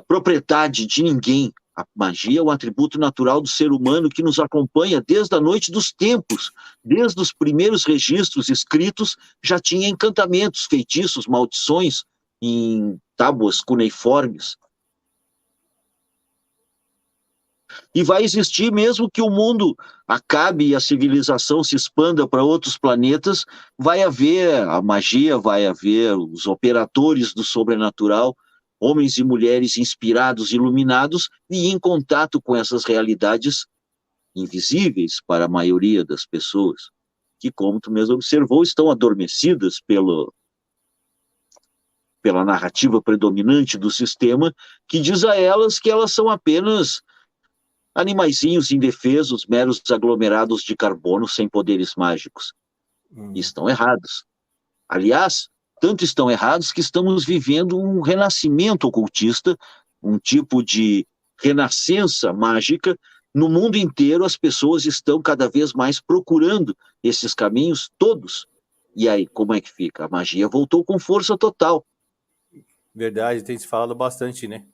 propriedade de ninguém. A magia é um atributo natural do ser humano que nos acompanha desde a noite dos tempos. Desde os primeiros registros escritos, já tinha encantamentos, feitiços, maldições em tábuas cuneiformes. E vai existir mesmo que o mundo acabe e a civilização se expanda para outros planetas, vai haver a magia, vai haver os operadores do sobrenatural, homens e mulheres inspirados, iluminados e em contato com essas realidades invisíveis para a maioria das pessoas, que, como tu mesmo observou, estão adormecidas pela narrativa predominante do sistema, que diz a elas que elas são apenas animaizinhos indefesos, meros aglomerados de carbono sem poderes mágicos. Estão errados. Aliás, tanto estão errados que estamos vivendo um renascimento ocultista, um tipo de renascença mágica. No mundo inteiro, as pessoas estão cada vez mais procurando esses caminhos todos. E aí, como é que fica? A magia voltou com força total. Verdade, tem se falado bastante, né?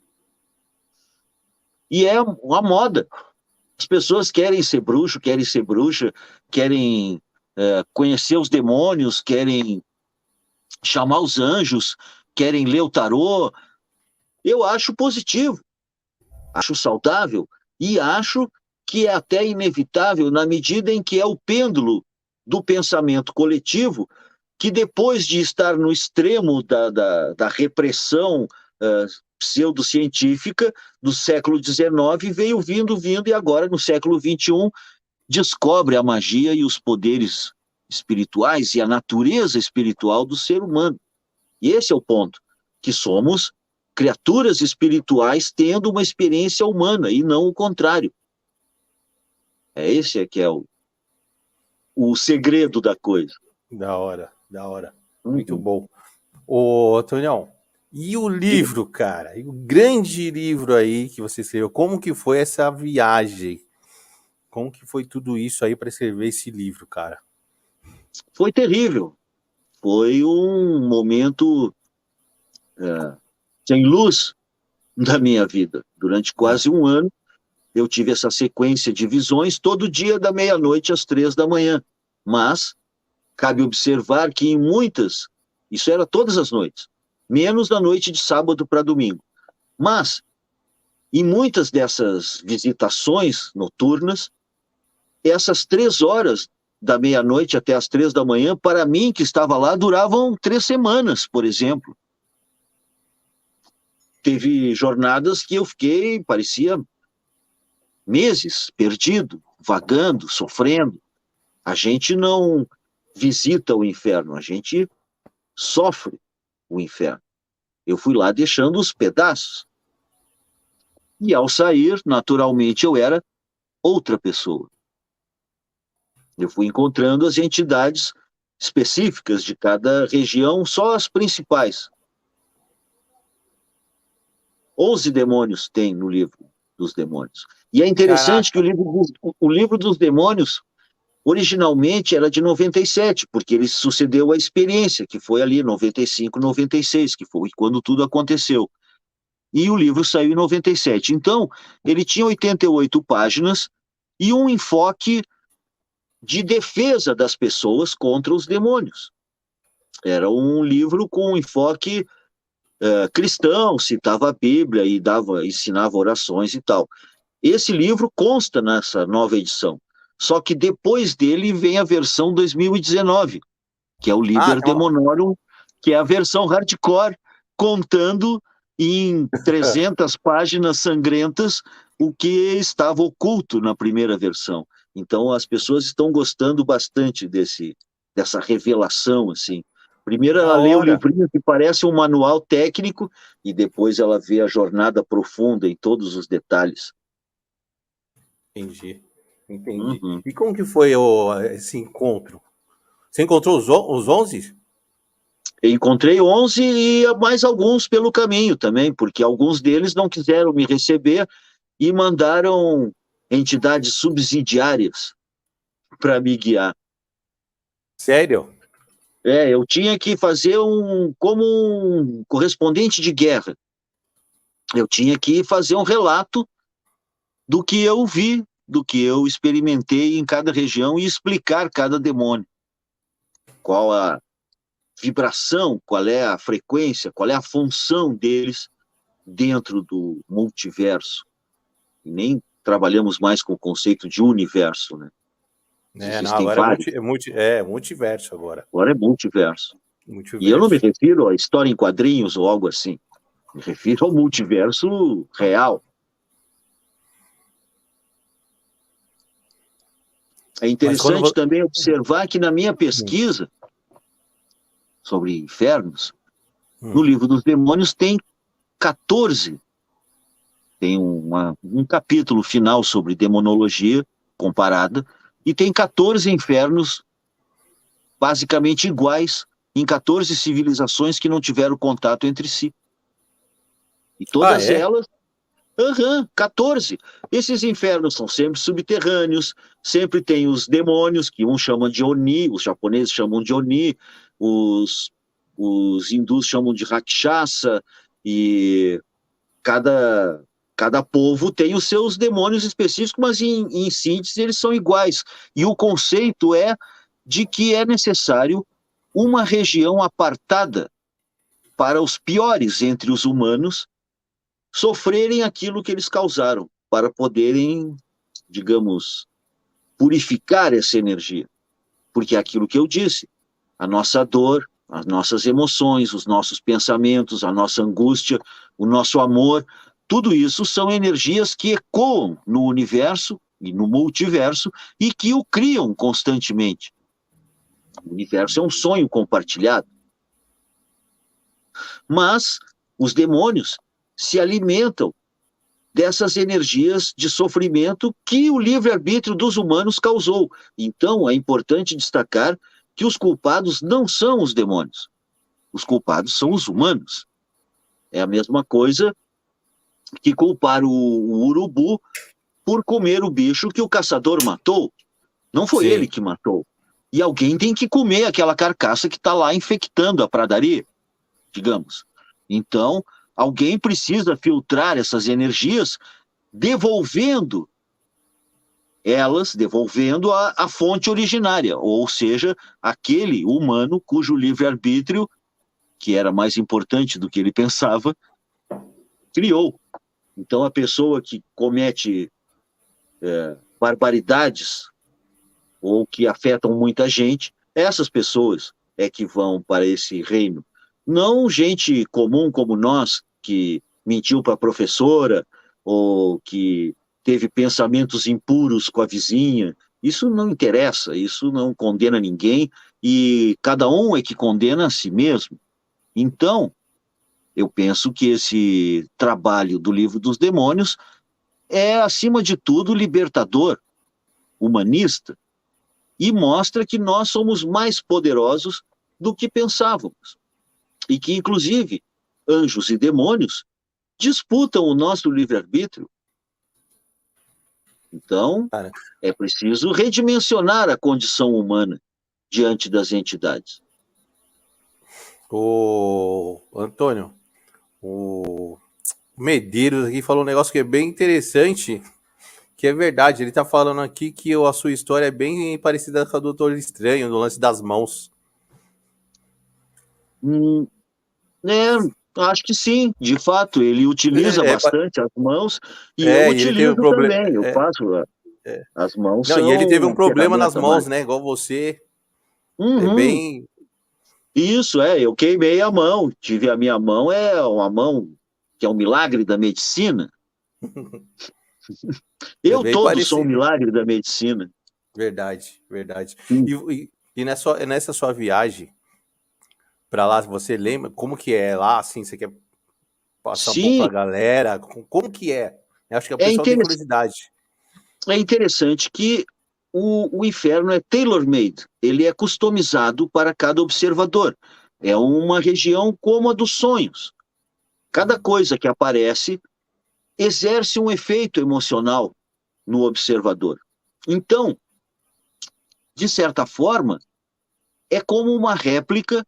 E é uma moda. As pessoas querem ser bruxo, querem ser bruxa, querem conhecer os demônios, querem chamar os anjos, querem ler o tarô. Eu acho positivo, acho saudável e acho que é até inevitável na medida em que é o pêndulo do pensamento coletivo que, depois de estar no extremo da repressão pseudocientífica do século XIX, veio vindo, e agora, no século XXI, descobre a magia e os poderes espirituais e a natureza espiritual do ser humano. E esse é o ponto, que somos criaturas espirituais tendo uma experiência humana e não o contrário. Esse que é o segredo da coisa. Da hora, da hora. Muito bom. Ô, Antonião, e o livro, cara? E o grande livro aí que você escreveu, como que foi essa viagem? Como que foi tudo isso aí para escrever esse livro, cara? Foi terrível. Foi um momento sem luz da minha vida. Durante quase um ano, eu tive essa sequência de visões todo dia da meia-noite às 3 da manhã. Mas cabe observar que em muitas, isso era todas as noites, menos na noite de sábado para domingo. Mas em muitas dessas visitações noturnas, essas 3 horas da meia-noite até as 3 da manhã, para mim que estava lá, duravam 3 semanas, por exemplo. Teve jornadas que eu fiquei, parecia meses, perdido, vagando, sofrendo. A gente não visita o inferno, a gente sofre o inferno. Eu fui lá deixando os pedaços. E ao sair, naturalmente, eu era outra pessoa. Eu fui encontrando as entidades específicas de cada região, só as principais. 11 demônios tem no livro dos demônios. E é interessante que Caraca. o livro dos demônios, originalmente, era de 97, porque ele sucedeu à experiência, que foi ali 95, 96, que foi quando tudo aconteceu. E o livro saiu em 97. Então, ele tinha 88 páginas e um enfoque de defesa das pessoas contra os demônios. Era um livro com um enfoque cristão, citava a Bíblia e ensinava orações e tal. Esse livro consta nessa nova edição. Só que depois dele vem a versão 2019, que é o Ah, Liber Demonorum, que é a versão hardcore, contando em 300 páginas sangrentas o que estava oculto na primeira versão. Então as pessoas estão gostando bastante dessa revelação, assim. Primeiro da ela lê o hora. livrinho que parece um manual técnico e depois ela vê a jornada profunda em todos os detalhes. Entendi. Entendi. Uhum. E como que foi esse encontro? Você encontrou os 11? Encontrei 11 e mais alguns pelo caminho também, porque alguns deles não quiseram me receber e mandaram entidades subsidiárias para me guiar. Sério? Eu tinha que fazer como um correspondente de guerra. Eu tinha que fazer um relato do que eu vi, do que eu experimentei em cada região e explicar cada demônio. Qual a vibração, qual é a frequência, qual é a função deles dentro do multiverso. E nem trabalhamos mais com o conceito de universo, né? Não, Existem agora vários. é multiverso agora. Agora é multiverso. E eu não me Multiverso. refiro a história em quadrinhos ou algo assim. Me refiro ao multiverso real. É Mas quando interessante também observar que na minha pesquisa sobre infernos, no livro dos demônios tem 14. Tem um capítulo final sobre demonologia comparada e tem 14 infernos basicamente iguais em 14 civilizações que não tiveram contato entre si. E todas é? elas, 14. Esses infernos são sempre subterrâneos, sempre tem os demônios, que uns chamam de Oni, os japoneses chamam de Oni, os hindus chamam de Rakshasa, e cada povo tem os seus demônios específicos, mas em síntese eles são iguais. E o conceito é de que é necessário uma região apartada para os piores entre os humanos sofrerem aquilo que eles causaram, para poderem, digamos, purificar essa energia. Porque é aquilo que eu disse, a nossa dor, as nossas emoções, os nossos pensamentos, a nossa angústia, o nosso amor, tudo isso são energias que ecoam no universo e no multiverso e que o criam constantemente. O universo é um sonho compartilhado. Mas os demônios se alimentam dessas energias de sofrimento que o livre-arbítrio dos humanos causou. Então, é importante destacar que os culpados não são os demônios. Os culpados são os humanos. É a mesma coisa que culpar o urubu por comer o bicho que o caçador matou. Não foi ele que matou. E alguém tem que comer aquela carcaça que está lá infectando a pradaria, digamos. Então, alguém precisa filtrar essas energias, devolvendo a fonte originária, ou seja, aquele humano cujo livre-arbítrio, que era mais importante do que ele pensava, criou. Então, a pessoa que comete barbaridades ou que afetam muita gente, essas pessoas é que vão para esse reino. Não gente comum como nós, que mentiu para a professora ou que teve pensamentos impuros com a vizinha. Isso não interessa, isso não condena ninguém e cada um é que condena a si mesmo. Então, Eu penso que esse trabalho do Livro dos Demônios é, acima de tudo, libertador, humanista, e mostra que nós somos mais poderosos do que pensávamos. E que, inclusive, anjos e demônios disputam o nosso livre-arbítrio. Então, Cara, é preciso redimensionar a condição humana diante das entidades. o Antônio, o Medeiros aqui falou um negócio que é bem interessante, que é verdade. Ele tá falando aqui que a sua história é bem parecida com a do Doutor Estranho, do lance das mãos. Hum, acho que sim, de fato, ele utiliza É, bastante as mãos e eu e ele teve um utilizo problema. também, eu faço, as mãos Não, e ele teve um são problema nas ferramenta mãos, mais. né? Igual você. É Uhum, bem. isso, eu queimei a mão, tive a minha mão, é uma mão que é um milagre da medicina. É Eu bem todo sou um parecido. milagre da medicina. Verdade, verdade. Hum. E nessa sua viagem pra lá, você lembra como que é lá, assim? Você quer passar um pouco Sim, pra galera? Como que é? Eu acho que o é, pessoal tem interess curiosidade. é interessante que o inferno é tailor-made, ele é customizado para cada observador. É uma região como a dos sonhos. Cada coisa que aparece exerce um efeito emocional no observador. Então, de certa forma, é como uma réplica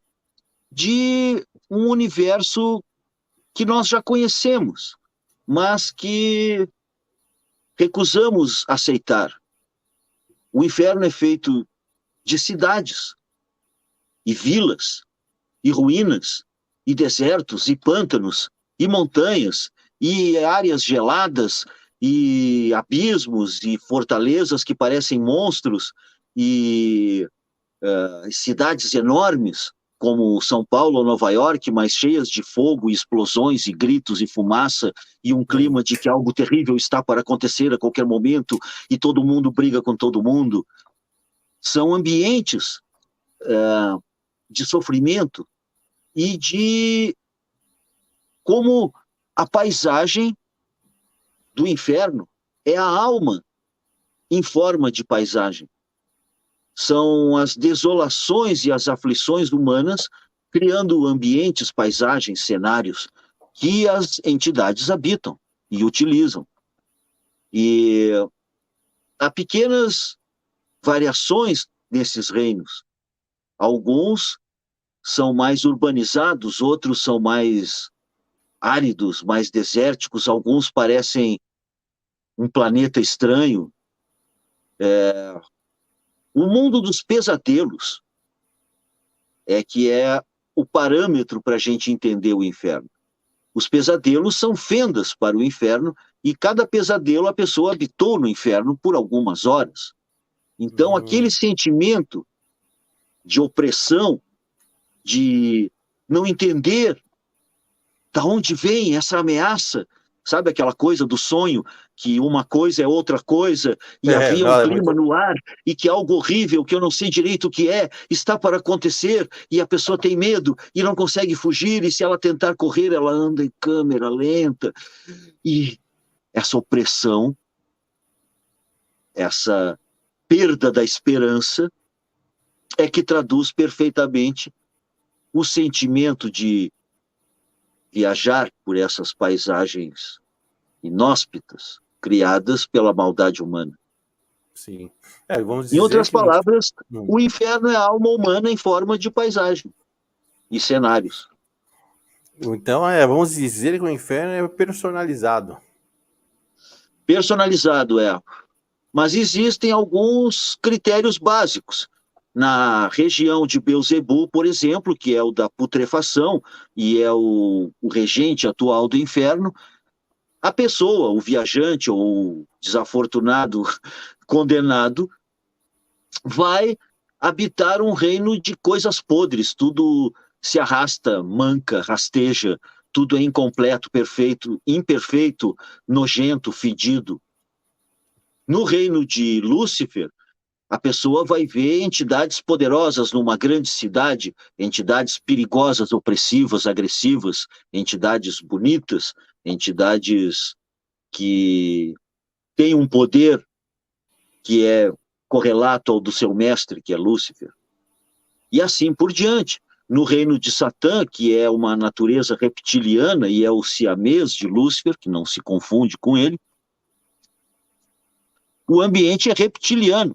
de um universo que nós já conhecemos, mas que recusamos aceitar. O inferno é feito de cidades, e vilas, e ruínas, e desertos, e pântanos, e montanhas, e áreas geladas, e abismos, e fortalezas que parecem monstros, e cidades enormes, como São Paulo ou Nova York, mas cheias de fogo, e explosões, e gritos, e fumaça, e um Hum, clima de que algo terrível está para acontecer a qualquer momento, e todo mundo briga com todo mundo. São ambientes de sofrimento e de como a paisagem do inferno é a alma em forma de paisagem. São as desolações e as aflições humanas criando ambientes, paisagens, cenários que as entidades habitam e utilizam. E há pequenas variações nesses reinos. Alguns são mais urbanizados, outros são mais áridos, mais desérticos, alguns parecem um planeta estranho. O mundo dos pesadelos é que é o parâmetro para a gente entender o inferno. Os pesadelos são fendas para o inferno e cada pesadelo a pessoa habitou no inferno por algumas horas. Então, aquele sentimento de opressão, de não entender da onde vem essa ameaça, sabe aquela coisa do sonho, que uma coisa é outra coisa, e havia um não, é clima muito. no ar, e que algo horrível, que eu não sei direito o que é, está para acontecer, e a pessoa tem medo, e não consegue fugir, e se ela tentar correr, ela anda em câmera lenta, e essa opressão, essa perda da esperança, é que traduz perfeitamente o sentimento de viajar por essas paisagens inóspitas, criadas pela maldade humana. Sim. É, vamos Em dizer outras que. palavras, Hum. o inferno é a alma humana em forma de paisagem e cenários. Então, vamos dizer que o inferno é personalizado. Personalizado é, mas existem alguns critérios básicos. Na região de Beelzebub, por exemplo, que é o da putrefação e é o regente atual do inferno, a pessoa, o viajante ou o desafortunado condenado, vai habitar um reino de coisas podres, tudo se arrasta, manca, rasteja, tudo é incompleto, perfeito, imperfeito, nojento, fedido. No reino de Lúcifer, a pessoa vai ver entidades poderosas numa grande cidade, entidades perigosas, opressivas, agressivas, entidades bonitas, entidades que têm um poder que é correlato ao do seu mestre, que é Lúcifer. E assim por diante. No reino de Satã, que é uma natureza reptiliana e é o siamês de Lúcifer, que não se confunde com ele, o ambiente é reptiliano.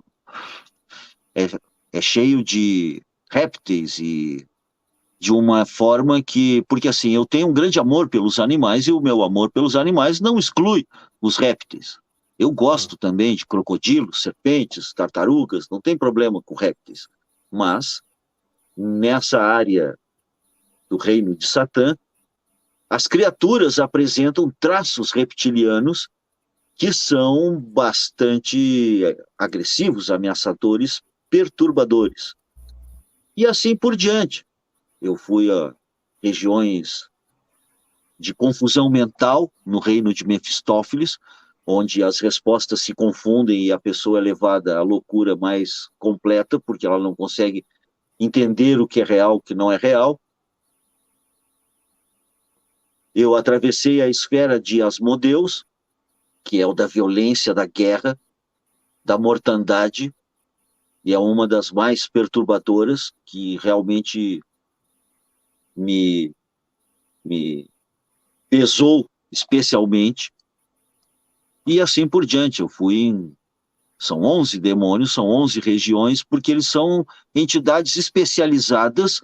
É cheio de répteis e de uma forma que... Porque assim, eu tenho um grande amor pelos animais e o meu amor pelos animais não exclui os répteis. Eu gosto também de crocodilos, serpentes, tartarugas, não tem problema com répteis. Mas, nessa área do reino de Satã, as criaturas apresentam traços reptilianos que são bastante agressivos, ameaçadores, perturbadores. E assim por diante. Eu fui a regiões de confusão mental no reino de Mefistófeles, onde as respostas se confundem e a pessoa é levada à loucura mais completa, porque ela não consegue entender o que é real, o que não é real. Eu atravessei a esfera de Asmodeus, que é o da violência, da guerra, da mortandade, e é uma das mais perturbadoras, que realmente me pesou especialmente, e assim por diante. São 11 demônios, são 11 regiões, porque eles são entidades especializadas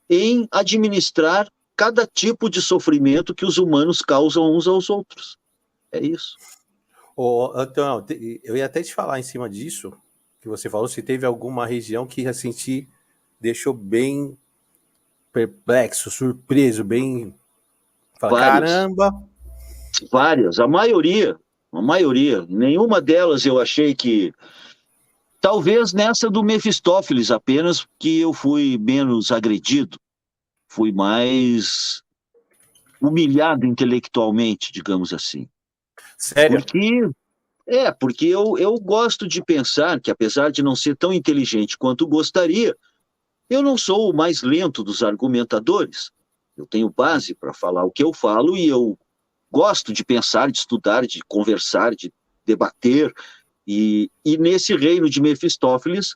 em administrar cada tipo de sofrimento que os humanos causam uns aos outros. É isso. Então, eu ia até te falar em cima disso, que você falou, se teve alguma região que assim te deixou bem perplexo, surpreso, bem... Fala, caramba! Várias, a maioria. Nenhuma delas eu achei que... Talvez nessa do Mefistófeles apenas, que eu fui menos agredido, fui mais humilhado intelectualmente, digamos assim. Sério? Porque eu gosto de pensar que, apesar de não ser tão inteligente quanto gostaria, eu não sou o mais lento dos argumentadores. Eu tenho base para falar o que eu falo e eu gosto de pensar, de estudar, de conversar, de debater. E nesse reino de Mefistófeles,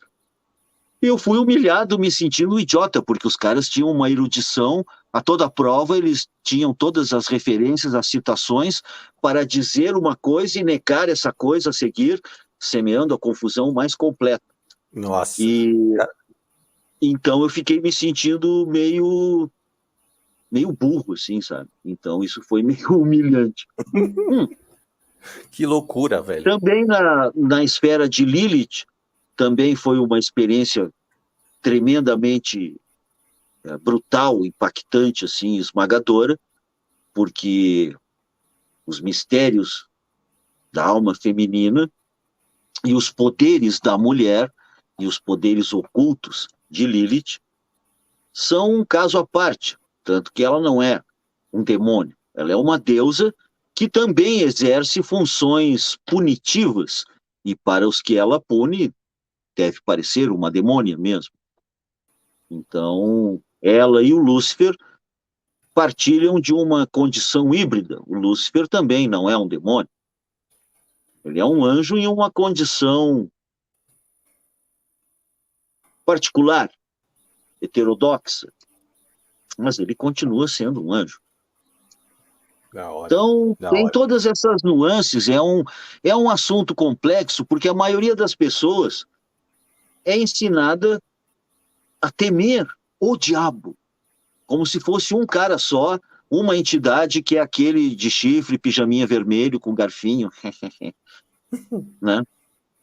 eu fui humilhado, me sentindo um idiota, porque os caras tinham uma erudição a toda prova, eles tinham todas as referências, as citações, para dizer uma coisa e negar essa coisa a seguir, semeando a confusão mais completa. Nossa. E então eu fiquei me sentindo meio burro, assim, sabe? Então isso foi meio humilhante. Que loucura, velho. Também na esfera de Lilith, também foi uma experiência tremendamente brutal, impactante, assim, esmagadora, porque os mistérios da alma feminina e os poderes da mulher e os poderes ocultos de Lilith são um caso à parte, tanto que ela não é um demônio, ela é uma deusa que também exerce funções punitivas, e para os que ela pune, deve parecer uma demônia mesmo. Então, ela e o Lúcifer partilham de uma condição híbrida. O Lúcifer também não é um demônio. Ele é um anjo em uma condição particular, heterodoxa, mas ele continua sendo um anjo. Então, tem todas essas nuances, é um assunto complexo, porque a maioria das pessoas é ensinada a temer o diabo, como se fosse um cara só, uma entidade que é aquele de chifre, pijaminha vermelho com garfinho, né?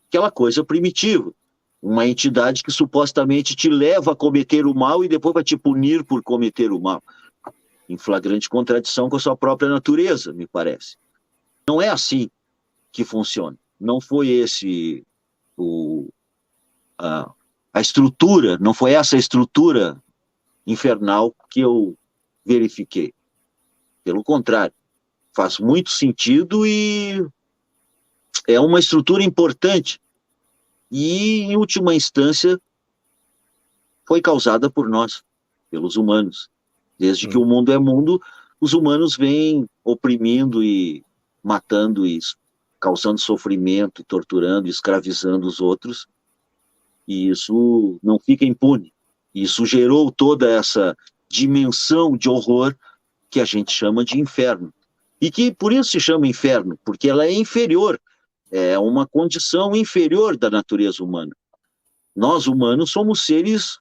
Aquela coisa primitiva. Uma entidade que supostamente te leva a cometer o mal e depois vai te punir por cometer o mal. Em flagrante contradição com a sua própria natureza, me parece. Não é assim que funciona. Não foi esse a estrutura, não foi essa a estrutura infernal que eu verifiquei. Pelo contrário, faz muito sentido e é uma estrutura importante e, em última instância, foi causada por nós, pelos humanos. Desde que o mundo é mundo, os humanos vêm oprimindo e matando e causando sofrimento, torturando, escravizando os outros, e isso não fica impune. Isso gerou toda essa dimensão de horror que a gente chama de inferno. E que por isso se chama inferno, porque ela é inferior, é uma condição inferior da natureza humana. Nós, humanos, somos seres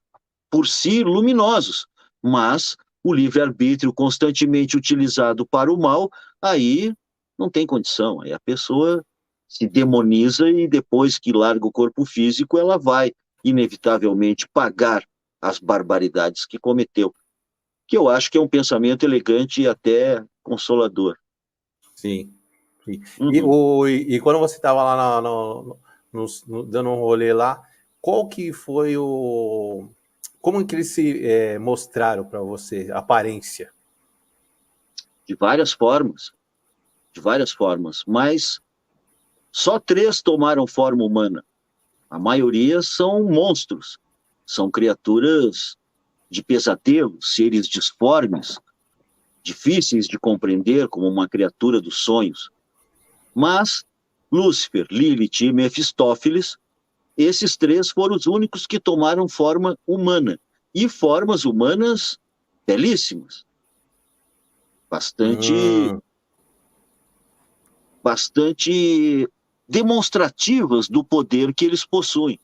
por si luminosos, mas o livre-arbítrio constantemente utilizado para o mal, aí não tem condição, aí a pessoa se demoniza e depois que larga o corpo físico, ela vai inevitavelmente pagar as barbaridades que cometeu, que eu acho que é um pensamento elegante e até consolador. Sim. E quando você estava lá dando um rolê lá, qual que foi o... Como que eles se mostraram para você, a aparência? De várias formas, mas só 3 tomaram forma humana. A maioria são monstros, são criaturas de pesadelo, seres disformes, difíceis de compreender como uma criatura dos sonhos. Mas Lúcifer, Lilith e Mefistófeles, esses 3 foram os únicos que tomaram forma humana, e formas humanas belíssimas, bastante demonstrativas do poder que eles possuem,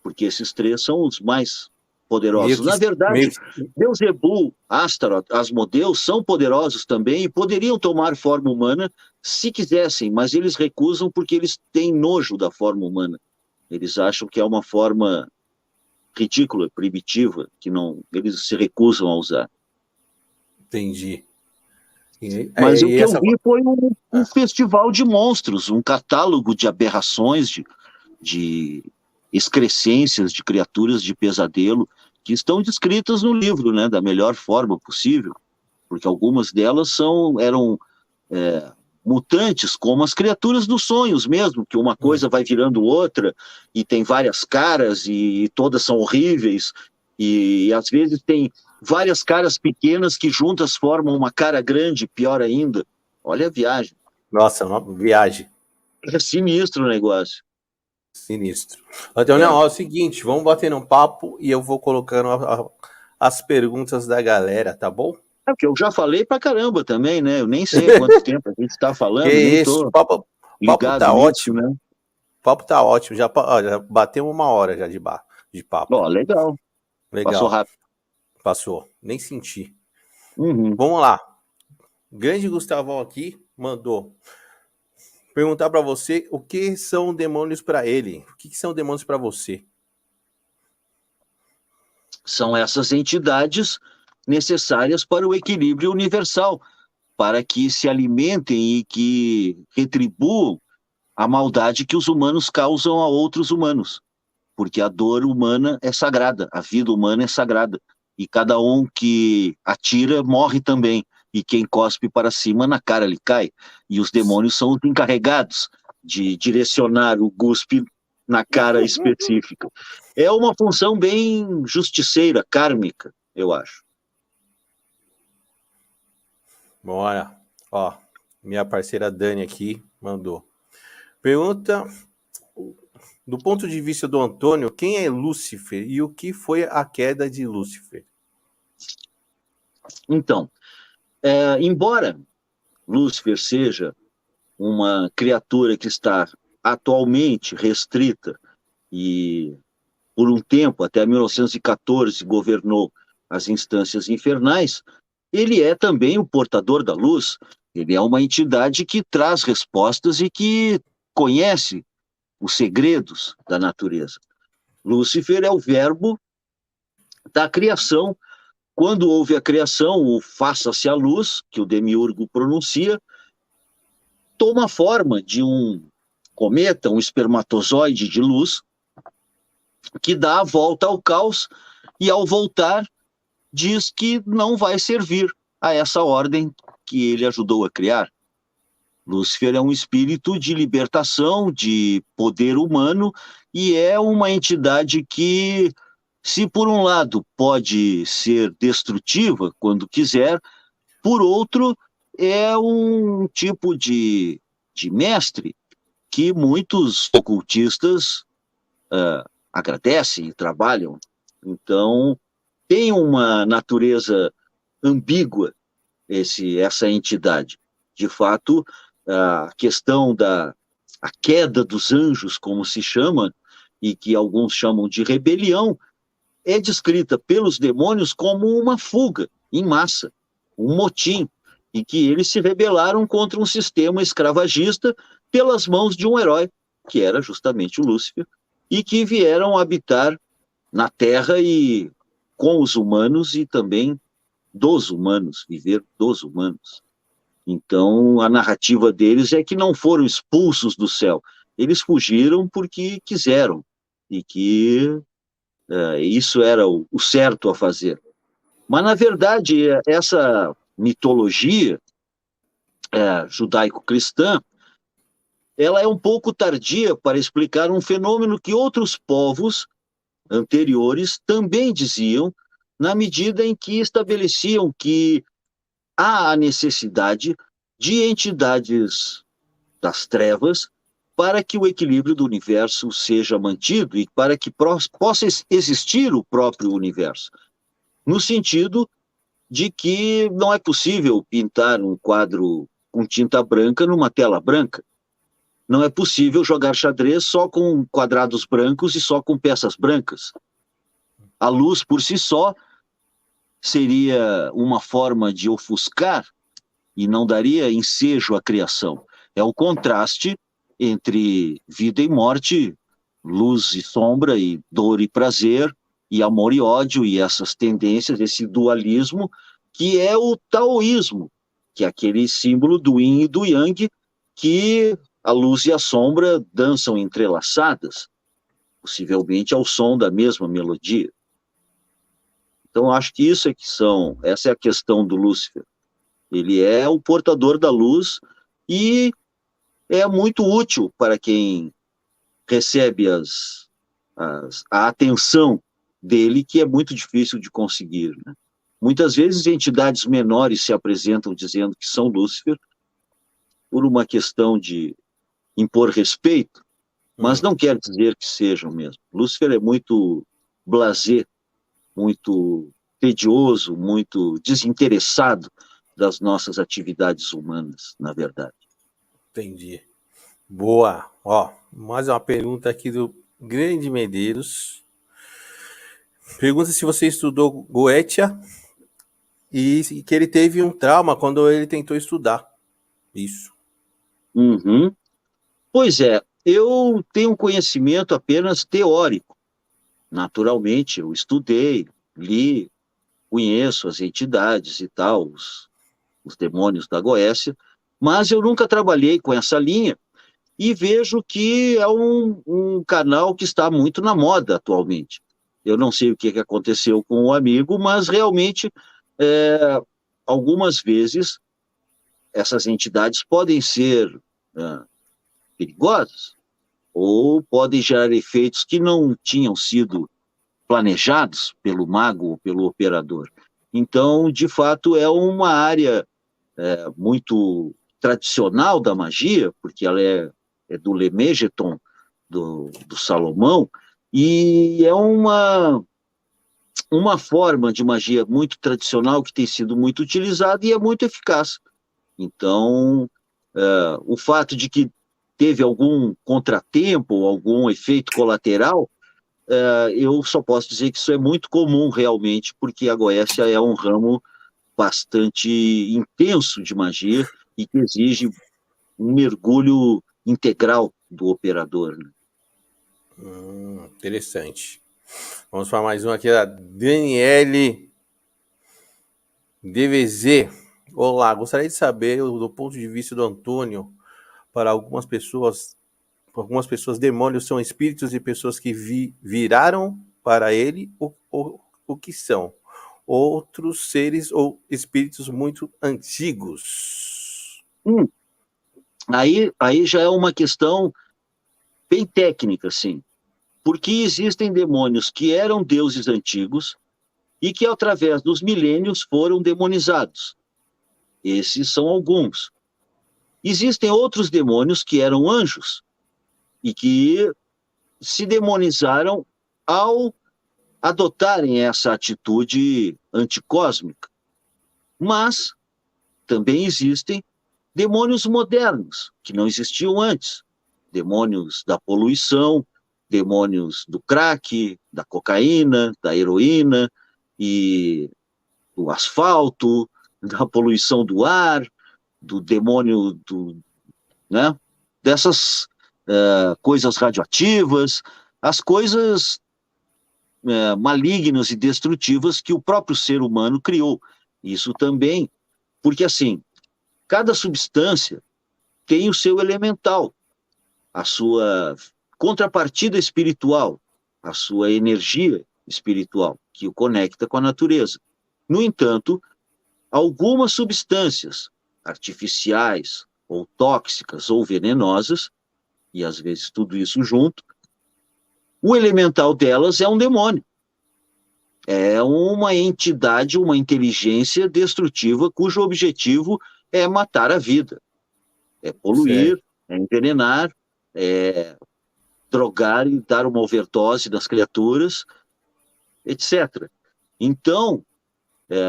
porque esses 3 são os mais poderosos. Na verdade, Beelzebul, Astaroth, Asmodeus são poderosos também e poderiam tomar forma humana se quisessem, mas eles recusam porque eles têm nojo da forma humana. Eles acham que é uma forma ridícula, primitiva, que não, eles se recusam a usar. Entendi. Mas o que eu vi foi um festival de monstros, um catálogo de aberrações, de excrescências, de criaturas de pesadelo, que estão descritas no livro, né, da melhor forma possível, porque algumas delas eram mutantes, como as criaturas dos sonhos mesmo, que uma coisa vai virando outra, e tem várias caras, e todas são horríveis, e às vezes tem várias caras pequenas que juntas formam uma cara grande, pior ainda. Olha a viagem. Nossa, uma viagem. É sinistro o negócio. Sinistro. Antônio, é o seguinte, vamos bater um papo e eu vou colocando as perguntas da galera, tá bom? É porque eu já falei pra caramba também, né? Eu nem sei quanto tempo a gente tá falando, nem tô papo tá nisso, ótimo, né? O papo tá ótimo, já batemos 1 hora já de papo. Ó, legal. Passou rápido. Passou, nem senti. Uhum. Vamos lá. Grande Gustavão aqui mandou perguntar para você o que são demônios para ele. O que são demônios para você? São essas entidades necessárias para o equilíbrio universal, para que se alimentem e que retribuam a maldade que os humanos causam a outros humanos. Porque a dor humana é sagrada, a vida humana é sagrada. E cada um que atira morre também. E quem cospe para cima, na cara lhe cai. E os demônios são os encarregados de direcionar o guspe na cara específica. É uma função bem justiceira, kármica, eu acho. Bora. Ó, minha parceira Dani aqui mandou. Pergunta, do ponto de vista do Antônio, quem é Lúcifer e o que foi a queda de Lúcifer? Então, embora Lúcifer seja uma criatura que está atualmente restrita e, por um tempo, até 1914, governou as instâncias infernais, ele é também o portador da luz, ele é uma entidade que traz respostas e que conhece os segredos da natureza. Lúcifer é o verbo da criação. Quando houve a criação, o faça-se a luz, que o demiurgo pronuncia, toma a forma de um cometa, um espermatozoide de luz, que dá a volta ao caos e, ao voltar, diz que não vai servir a essa ordem que ele ajudou a criar. Lúcifer é um espírito de libertação, de poder humano, e é uma entidade que, se por um lado pode ser destrutiva quando quiser, por outro, é um tipo de mestre que muitos ocultistas agradecem e trabalham. Então, tem uma natureza ambígua essa entidade. De fato, a questão da a queda dos anjos, como se chama, e que alguns chamam de rebelião, é descrita pelos demônios como uma fuga em massa, um motim, em que eles se rebelaram contra um sistema escravagista pelas mãos de um herói, que era justamente o Lúcifer, e que vieram habitar na Terra e com os humanos e também dos humanos, viver dos humanos. Então, a narrativa deles é que não foram expulsos do céu, eles fugiram porque quiseram, e que isso era o certo a fazer. Mas, na verdade, essa mitologia judaico-cristã, ela é um pouco tardia para explicar um fenômeno que outros povos anteriores também diziam, na medida em que estabeleciam que há a necessidade de entidades das trevas para que o equilíbrio do universo seja mantido e para que possa existir o próprio universo. No sentido de que não é possível pintar um quadro com tinta branca numa tela branca. Não é possível jogar xadrez só com quadrados brancos e só com peças brancas. A luz, por si só, seria uma forma de ofuscar e não daria ensejo à criação. É o contraste entre vida e morte, luz e sombra, e dor e prazer, e amor e ódio, e essas tendências, esse dualismo, que é o taoísmo, que é aquele símbolo do yin e do yang, que a luz e a sombra dançam entrelaçadas, possivelmente ao som da mesma melodia. Então, acho que essa é a questão do Lúcifer. Ele é o portador da luz e é muito útil para quem recebe a atenção dele, que é muito difícil de conseguir, né? Muitas vezes entidades menores se apresentam dizendo que são Lúcifer por uma questão de impor respeito, mas não quer dizer que sejam mesmo. Lúcifer é muito blasé, muito tedioso, muito desinteressado das nossas atividades humanas, na verdade. Entendi. Boa. Ó, mais uma pergunta aqui do Grande Medeiros. Pergunta se você estudou Goetia e que ele teve um trauma quando ele tentou estudar. Isso. Uhum. Pois é, eu tenho conhecimento apenas teórico. Naturalmente, eu estudei, li, conheço as entidades e tal, os demônios da Goécia, mas eu nunca trabalhei com essa linha e vejo que é um canal que está muito na moda atualmente. Eu não sei o que aconteceu com o amigo, mas realmente, algumas vezes, essas entidades podem ser perigosas ou podem gerar efeitos que não tinham sido planejados pelo mago ou pelo operador. Então, de fato, é uma área muito tradicional da magia, porque ela é do Lemegeton, do Salomão, e é uma forma de magia muito tradicional que tem sido muito utilizada e é muito eficaz. Então, o fato de que teve algum contratempo, algum efeito colateral, eu só posso dizer que isso é muito comum realmente, porque a Goécia é um ramo bastante intenso de magia e que exige um mergulho integral do operador, né? Interessante. Vamos para mais um aqui da Daniele DVZ. Olá, gostaria de saber do ponto de vista do Antônio, para algumas pessoas, demônios são espíritos de pessoas que viraram para ele o que são outros seres ou espíritos muito antigos. Aí já é uma questão bem técnica, assim, porque existem demônios que eram deuses antigos e que, através dos milênios, foram demonizados. Esses são alguns. Existem outros demônios que eram anjos e que se demonizaram ao adotarem essa atitude anticósmica. Mas também existem demônios modernos, que não existiam antes. Demônios da poluição, demônios do crack, da cocaína, da heroína e do asfalto, da poluição do ar, do demônio né, dessas coisas radioativas, as coisas malignas e destrutivas que o próprio ser humano criou. Isso também, porque assim, cada substância tem o seu elemental, a sua contrapartida espiritual, a sua energia espiritual, que o conecta com a natureza. No entanto, algumas substâncias artificiais, ou tóxicas, ou venenosas, e às vezes tudo isso junto, o elemental delas é um demônio. É uma entidade, uma inteligência destrutiva cujo objetivo é matar a vida, é poluir, Certo. é envenenar, é drogar e dar uma overdose das criaturas, etc. Então,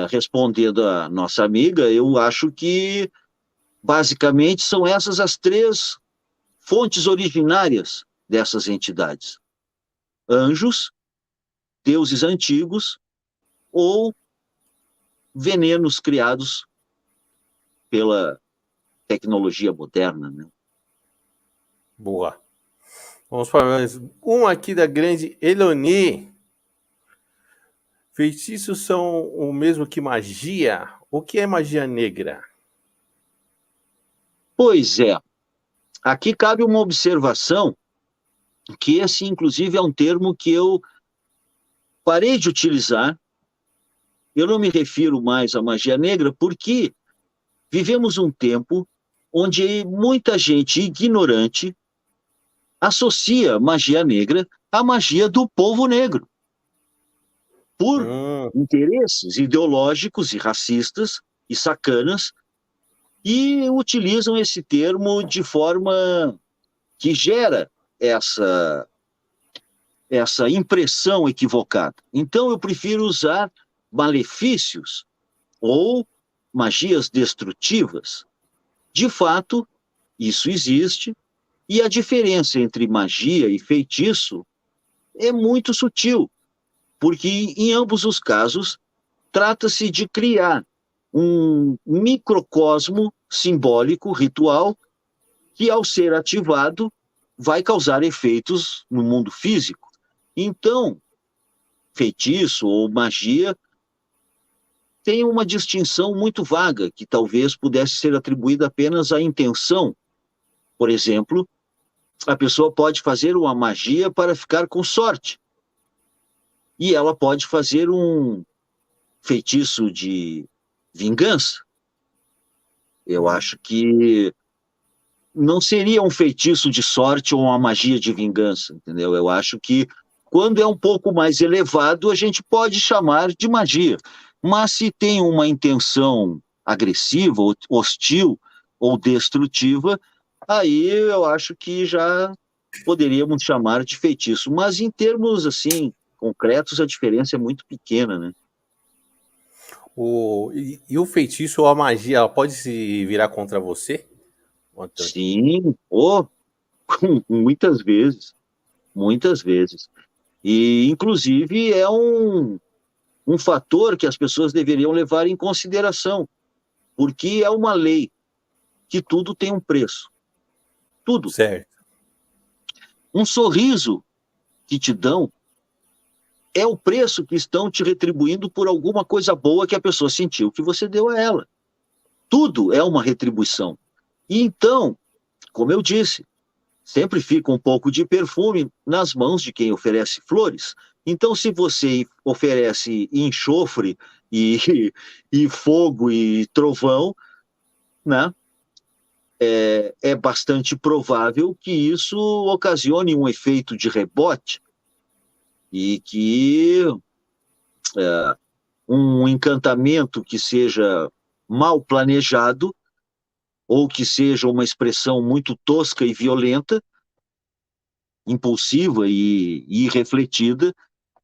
respondendo a nossa amiga, eu acho que basicamente são essas as três fontes originárias dessas entidades: anjos, deuses antigos ou venenos criados pela tecnologia moderna, né? Boa. Vamos para mais um aqui da grande Eloni. Feitiços são o mesmo que magia? O que é magia negra? Pois é, aqui cabe uma observação que esse, inclusive, é um termo que eu parei de utilizar. Eu não me refiro mais à magia negra porque vivemos um tempo onde muita gente ignorante associa magia negra à magia do povo negro, por Hum, interesses ideológicos e racistas e sacanas, e utilizam esse termo de forma que gera essa impressão equivocada. Então eu prefiro usar malefícios ou magias destrutivas. De fato, isso existe, e a diferença entre magia e feitiço é muito sutil, porque em ambos os casos trata-se de criar um microcosmo simbólico, ritual, que ao ser ativado vai causar efeitos no mundo físico. Então, feitiço ou magia tem uma distinção muito vaga, que talvez pudesse ser atribuída apenas à intenção. Por exemplo, a pessoa pode fazer uma magia para ficar com sorte, e ela pode fazer um feitiço de vingança. Eu acho que não seria um feitiço de sorte ou uma magia de vingança, entendeu? Eu acho que quando é um pouco mais elevado, a gente pode chamar de magia. Mas se tem uma intenção agressiva, hostil ou destrutiva, aí eu acho que já poderíamos chamar de feitiço. Mas em termos assim concretos, a diferença é muito pequena, né? e o feitiço ou a magia, ela pode se virar contra você? Antônio? Sim, oh, muitas vezes, muitas vezes. E, inclusive, é um fator que as pessoas deveriam levar em consideração, porque é uma lei que tudo tem um preço. Tudo. Certo. Um sorriso que te dão é o preço que estão te retribuindo por alguma coisa boa que a pessoa sentiu que você deu a ela. Tudo é uma retribuição. E então, como eu disse, sempre fica um pouco de perfume nas mãos de quem oferece flores. Então, se você oferece enxofre e, e fogo e trovão, né, é bastante provável que isso ocasione um efeito de rebote e que um encantamento que seja mal planejado ou que seja uma expressão muito tosca e violenta, impulsiva e irrefletida,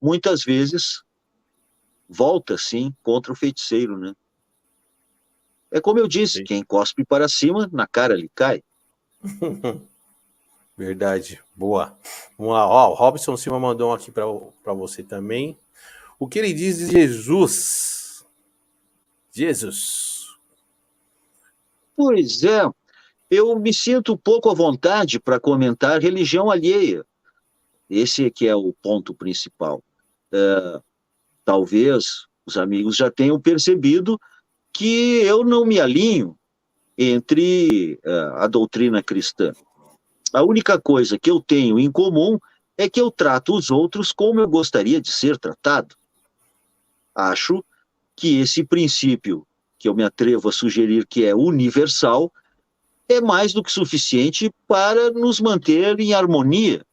muitas vezes volta, sim, contra o feiticeiro, né? É como eu disse, quem cospe para cima, na cara lhe cai. Verdade, boa. Vamos lá, ó, o Robson Silva mandou um aqui para você também. O que ele diz de Jesus? Jesus. Pois é, eu me sinto um pouco à vontade para comentar religião alheia. Esse é que é o ponto principal. Talvez os amigos já tenham percebido que eu não me alinho entre a doutrina cristã. A única coisa que eu tenho em comum é que eu trato os outros como eu gostaria de ser tratado. Acho que esse princípio, que eu me atrevo a sugerir que é universal, é mais do que suficiente para nos manter em harmonia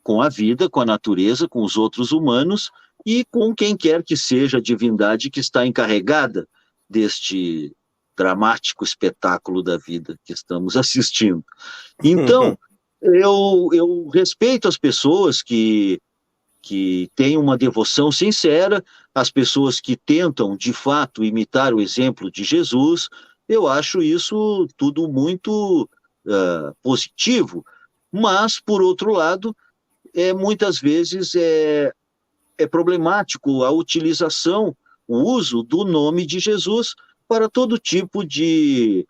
com a vida, com a natureza, com os outros humanos e com quem quer que seja a divindade que está encarregada deste dramático espetáculo da vida que estamos assistindo. Então, eu respeito as pessoas que têm uma devoção sincera, as pessoas que tentam, de fato, imitar o exemplo de Jesus. Eu acho isso tudo muito positivo, mas, por outro lado, muitas vezes é problemático a utilização, o uso do nome de Jesus para todo tipo de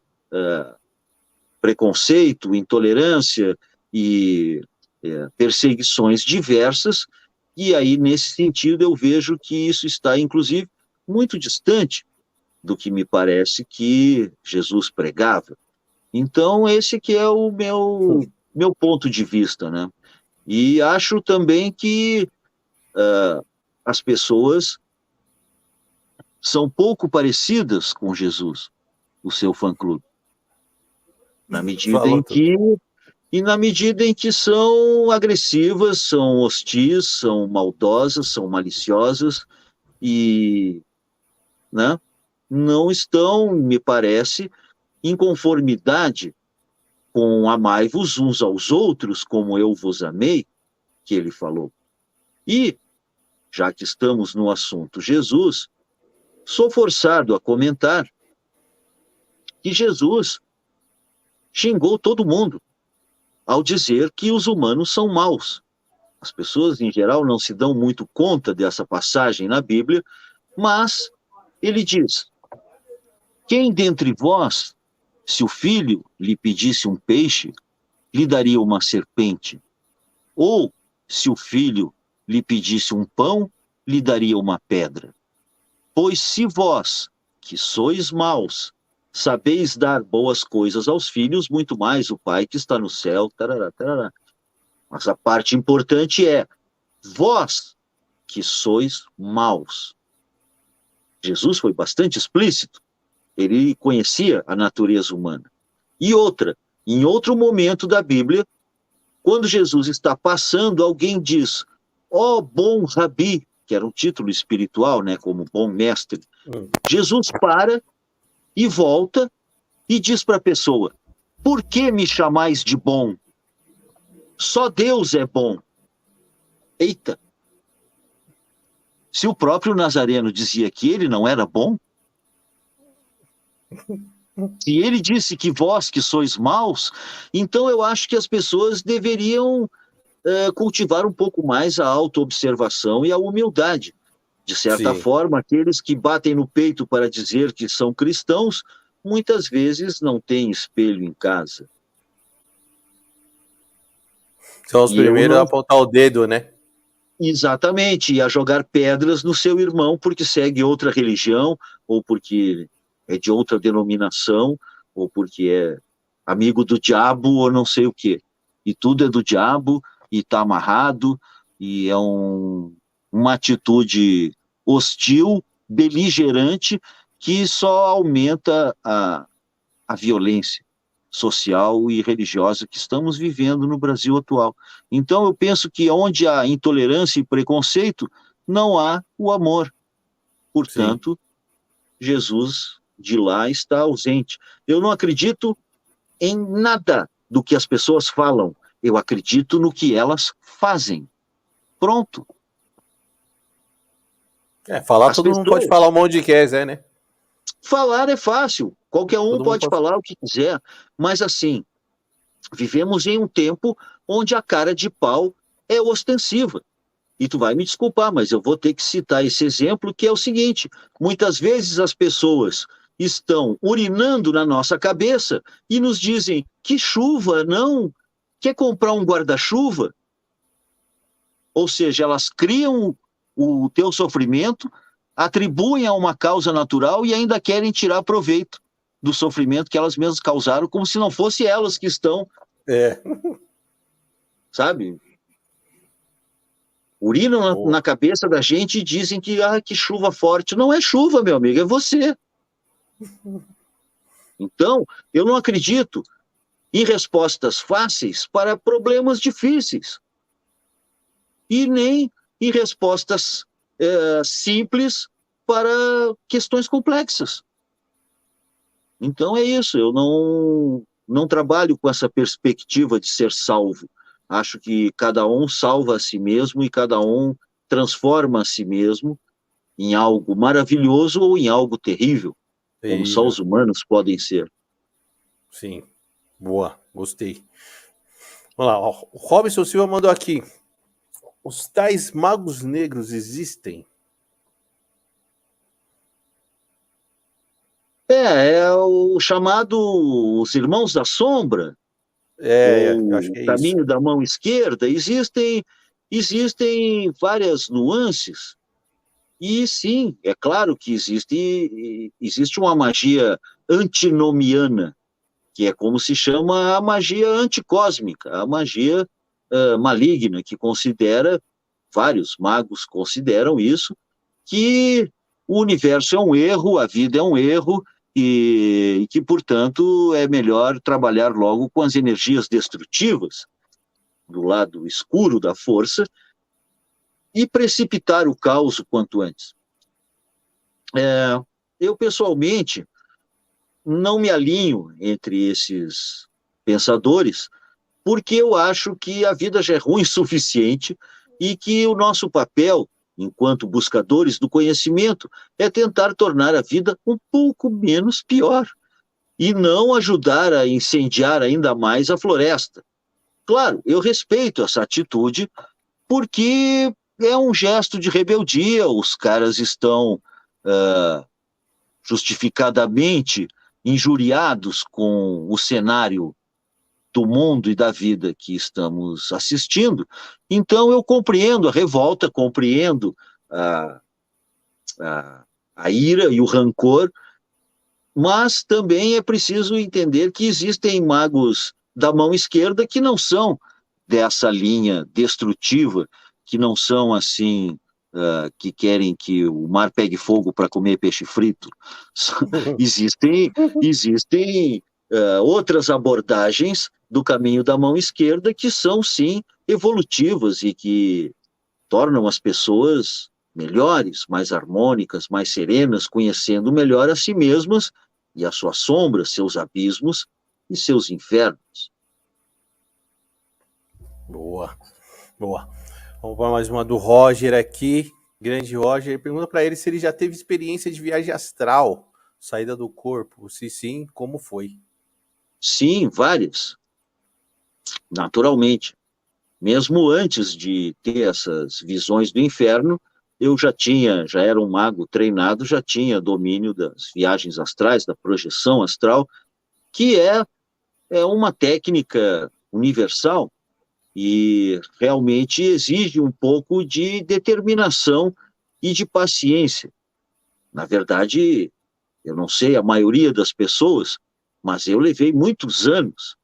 preconceito, intolerância e perseguições diversas, e aí, nesse sentido, eu vejo que isso está, inclusive, muito distante do que me parece que Jesus pregava. Então, esse que é o meu ponto de vista, né? E acho também que as pessoas são pouco parecidas com Jesus, o seu fã-clube, na medida Falou em tudo. que são agressivas, são hostis, são maldosas, são maliciosas e, né, não estão, me parece, em conformidade com amai-vos uns aos outros, como eu vos amei, que ele falou. E, já que estamos no assunto Jesus, sou forçado a comentar que Jesus xingou todo mundo ao dizer que os humanos são maus. As pessoas, em geral, não se dão muito conta dessa passagem na Bíblia, mas ele diz: quem dentre vós, se o filho lhe pedisse um peixe, lhe daria uma serpente? Ou, se o filho lhe pedisse um pão, lhe daria uma pedra? Pois se vós, que sois maus, sabeis dar boas coisas aos filhos, muito mais o Pai que está no céu, tarará, tarará. Mas a parte importante é, vós que sois maus. Jesus foi bastante explícito, ele conhecia a natureza humana. E outra, em outro momento da Bíblia, quando Jesus está passando, alguém diz, ó bom rabi, que era um título espiritual, né, como bom mestre. Jesus para e volta e diz para a pessoa, por que me chamais de bom? Só Deus é bom. Eita! Se o próprio Nazareno dizia que ele não era bom, se ele disse que vós que sois maus, então eu acho que as pessoas deveriam cultivar um pouco mais a autoobservação e a humildade. De certa Sim. forma, aqueles que batem no peito para dizer que são cristãos, muitas vezes não têm espelho em casa. São os E eu primeiros a não... apontar o dedo, né? Exatamente, e a jogar pedras no seu irmão porque segue outra religião, ou porque é de outra denominação, ou porque é amigo do diabo, ou não sei o quê. E tudo é do diabo, e está amarrado, e é uma atitude hostil, beligerante, que só aumenta a violência. social e religiosa que estamos vivendo no Brasil atual. Então, eu penso que onde há intolerância e preconceito, não há o amor. Sim. Portanto, Jesus de lá está ausente. Eu não acredito em nada do que as pessoas falam. Eu acredito no que elas fazem. Pronto. Falar As todo mundo pode pessoas. falar um monte de coisa, né? Falar é fácil. Qualquer um Todo mundo pode pode. falar o que quiser. Mas assim, vivemos em um tempo onde a cara de pau é ostensiva. E tu vai me desculpar, mas eu vou ter que citar esse exemplo, que é o seguinte: muitas vezes as pessoas estão urinando na nossa cabeça e nos dizem que chuva, não, quer comprar um guarda-chuva? Ou seja, elas criam o teu sofrimento, atribuem a uma causa natural e ainda querem tirar proveito do sofrimento que elas mesmas causaram, como se não fosse elas que estão, É. sabe? Urinam Boa. na cabeça da gente e dizem que chuva forte. Não é chuva, meu amigo, é você. Então, eu não acredito em respostas fáceis para problemas difíceis. E nem em respostas simples para questões complexas. Então é isso, eu não trabalho com essa perspectiva de ser salvo. Acho que cada um salva a si mesmo e cada um transforma a si mesmo em algo maravilhoso ou em algo terrível, como só Terrível. os humanos podem ser. Sim. Boa. Gostei. Vamos lá. Ó, o Robson Silva mandou aqui. Os tais magos negros existem? É o chamado Os Irmãos da Sombra, Eu acho ou que é isso. Caminho da Mão Esquerda. Existem várias nuances. E sim, é claro que existe uma magia antinomiana, que é como se chama a magia anticósmica, a magia maligna, que considera, vários magos consideram isso, que o universo é um erro, a vida é um erro, e que, portanto, é melhor trabalhar logo com as energias destrutivas, do lado escuro da força, e precipitar o caos o quanto antes. Eu, pessoalmente, não me alinho entre esses pensadores, porque eu acho que a vida já é ruim o suficiente e que o nosso papel, enquanto buscadores do conhecimento, é tentar tornar a vida um pouco menos pior e não ajudar a incendiar ainda mais a floresta. Claro, eu respeito essa atitude porque é um gesto de rebeldia, os caras estão justificadamente injuriados com o cenário do mundo e da vida que estamos assistindo. Então, eu compreendo a revolta, compreendo a, a ira e o rancor, mas também é preciso entender que existem magos da mão esquerda que não são dessa linha destrutiva, que não são assim, que querem que o mar pegue fogo para comer peixe frito. Existem outras abordagens do caminho da mão esquerda que são, sim, evolutivas e que tornam as pessoas melhores, mais harmônicas, mais serenas, conhecendo melhor a si mesmas e as suas sombras, seus abismos e seus infernos. Boa. Boa. Vamos para mais uma do Roger aqui. Grande Roger. Pergunta para ele se ele já teve experiência de viagem astral, saída do corpo. Se sim, como foi? Sim, várias, naturalmente. Mesmo antes de ter essas visões do inferno, eu já era um mago treinado, já tinha domínio das viagens astrais, da projeção astral, que é uma técnica universal e realmente exige um pouco de determinação e de paciência. Na verdade, eu não sei a maioria das pessoas, mas eu levei muitos anos,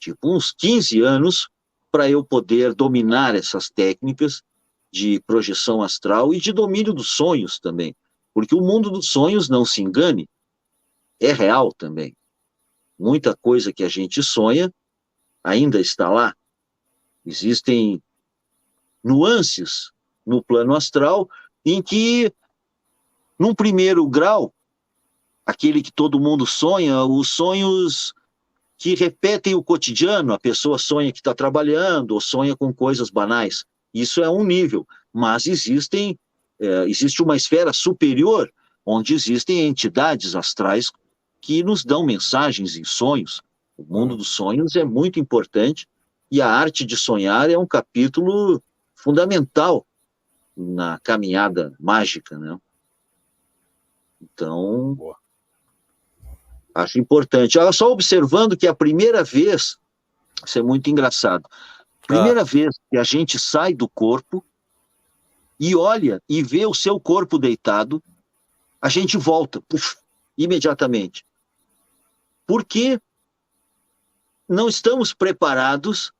tipo uns 15 anos, para eu poder dominar essas técnicas de projeção astral e de domínio dos sonhos também. Porque o mundo dos sonhos, não se engane, é real também. Muita coisa que a gente sonha ainda está lá. Existem nuances no plano astral em que, num primeiro grau, aquele que todo mundo sonha, os sonhos que repetem o cotidiano, a pessoa sonha que está trabalhando ou sonha com coisas banais. Isso é um nível, mas existe uma esfera superior, onde existem entidades astrais que nos dão mensagens em sonhos. O mundo dos sonhos é muito importante e a arte de sonhar é um capítulo fundamental na caminhada mágica, né? Então, Boa. acho importante. Só observando que a primeira vez, isso é muito engraçado, primeira vez que a gente sai do corpo e olha e vê o seu corpo deitado, a gente volta, imediatamente. Porque não estamos preparados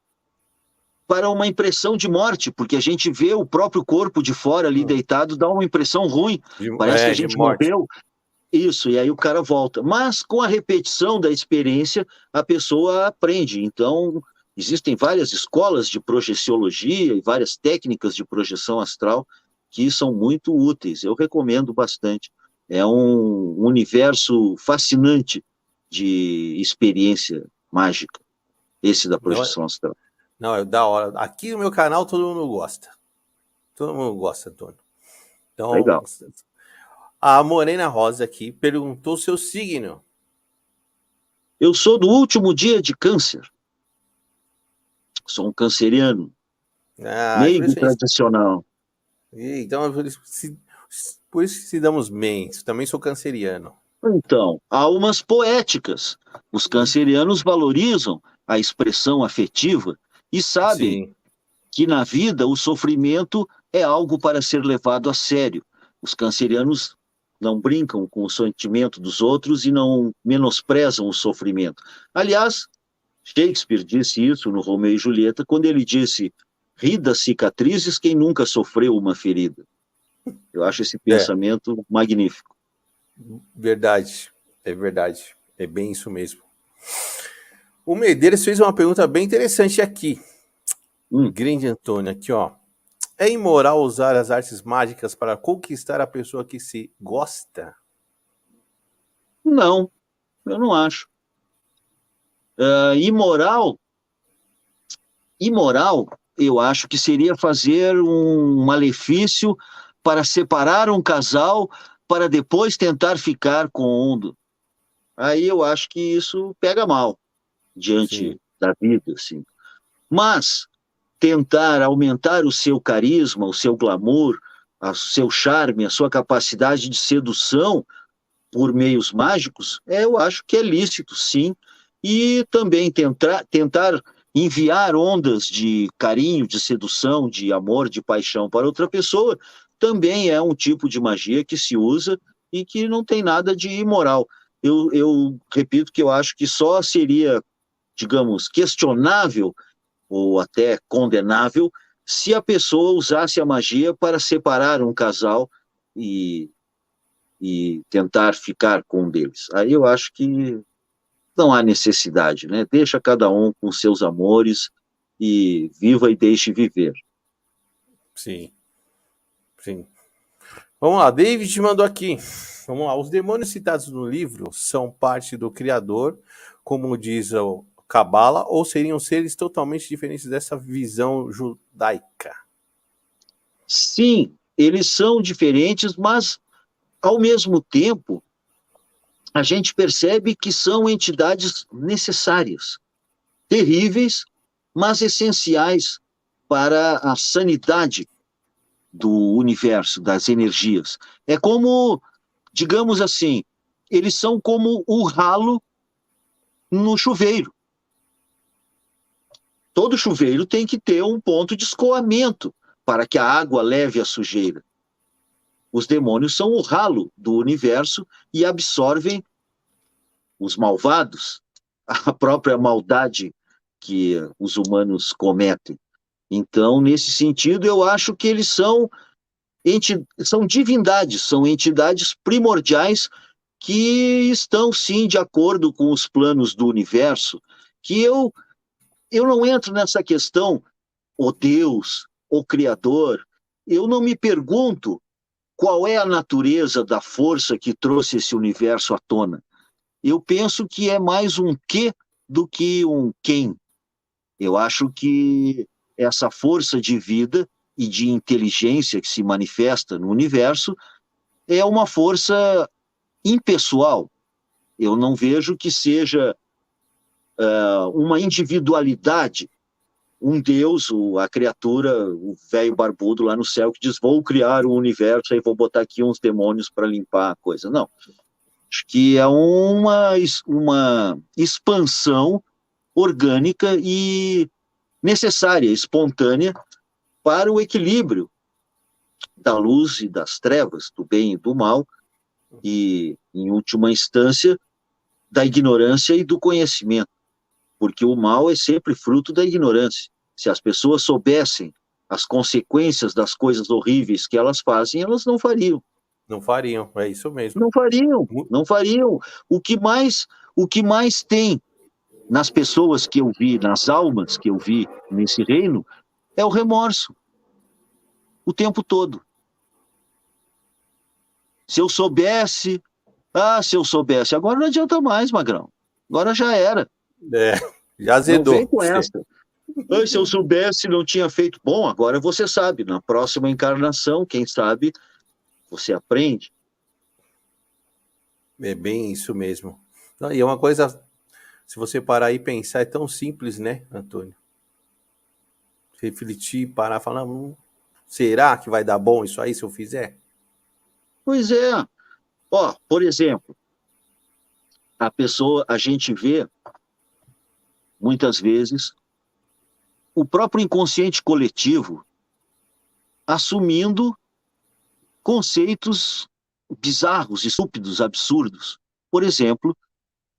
para uma impressão de morte, porque a gente vê o próprio corpo de fora ali deitado, dá uma impressão ruim, parece que a gente morreu. Isso, e aí o cara volta. Mas com a repetição da experiência, a pessoa aprende. Então, existem várias escolas de projeciologia e várias técnicas de projeção astral que são muito úteis. Eu recomendo bastante. É um universo fascinante de experiência mágica, esse da projeção astral. Não, é da hora. Aqui no meu canal todo mundo gosta. Todo mundo gosta, Antônio. Então, legal. A Morena Rosa aqui perguntou o seu signo. Eu sou do último dia de Câncer. Sou um canceriano. Meio tradicional. Então, por isso que se damos bem. Também sou canceriano. Então, almas poéticas. Os cancerianos valorizam a expressão afetiva e sabem que na vida o sofrimento é algo para ser levado a sério. Os cancerianos não brincam com o sentimento dos outros e não menosprezam o sofrimento. Aliás, Shakespeare disse isso no Romeu e Julieta, quando ele disse: ri das cicatrizes quem nunca sofreu uma ferida. Eu acho esse pensamento magnífico. Verdade, é verdade. É bem isso mesmo. O Medeiros fez uma pergunta bem interessante aqui. Grande Antônio, aqui ó. É imoral usar as artes mágicas para conquistar a pessoa que se gosta? Não, eu não acho. Imoral, eu acho que seria fazer um malefício para separar um casal para depois tentar ficar com um. Aí eu acho que isso pega mal diante da vida, assim. Mas tentar aumentar o seu carisma, o seu glamour, o seu charme, a sua capacidade de sedução por meios mágicos, eu acho que é lícito, sim. E também tentar enviar ondas de carinho, de sedução, de amor, de paixão para outra pessoa, também é um tipo de magia que se usa e que não tem nada de imoral. Eu repito que eu acho que só seria, digamos, questionável ou até condenável se a pessoa usasse a magia para separar um casal e tentar ficar com um deles. Aí eu acho que não há necessidade, né? Deixa cada um com seus amores e viva e deixe viver. Sim. Sim. Vamos lá, David mandou aqui. Vamos lá, os demônios citados no livro são parte do Criador, como diz o Cabala, ou seriam seres totalmente diferentes dessa visão judaica? Sim, eles são diferentes, mas, ao mesmo tempo, a gente percebe que são entidades necessárias, terríveis, mas essenciais para a sanidade do universo, das energias. É como, digamos assim, eles são como o ralo no chuveiro. Todo chuveiro tem que ter um ponto de escoamento para que a água leve a sujeira. Os demônios são o ralo do universo e absorvem os malvados, a própria maldade que os humanos cometem. Então, nesse sentido, eu acho que eles são divindades, são entidades primordiais que estão, sim, de acordo com os planos do universo, que eu não entro nessa questão, o Deus, o Criador, eu não me pergunto qual é a natureza da força que trouxe esse universo à tona. Eu penso que é mais um quê do que um quem. Eu acho que essa força de vida e de inteligência que se manifesta no universo é uma força impessoal. Eu não vejo que seja uma individualidade, um Deus, a criatura, o velho barbudo lá no céu que diz, vou criar um universo e vou botar aqui uns demônios para limpar a coisa. Não. Acho que é uma expansão orgânica e necessária, espontânea, para o equilíbrio da luz e das trevas, do bem e do mal, e, em última instância, da ignorância e do conhecimento, porque o mal é sempre fruto da ignorância. Se as pessoas soubessem as consequências das coisas horríveis que elas fazem, elas não fariam. Não fariam, é isso mesmo. Não fariam, não fariam. O que mais tem nas pessoas que eu vi, nas almas que eu vi nesse reino, é o remorso. O tempo todo. Se eu soubesse, agora não adianta mais, Magrão. Agora já era. Já azedou. Não vem com essa. Se eu soubesse, não tinha feito. Bom, agora você sabe. Na próxima encarnação, quem sabe, você aprende. É bem isso mesmo. E é uma coisa, se você parar e pensar, é tão simples, né, Antônio? Refletir, parar e falar, será que vai dar bom isso aí se eu fizer? Pois é. Por exemplo, a gente vê, muitas vezes, o próprio inconsciente coletivo assumindo conceitos bizarros, estúpidos, absurdos. Por exemplo,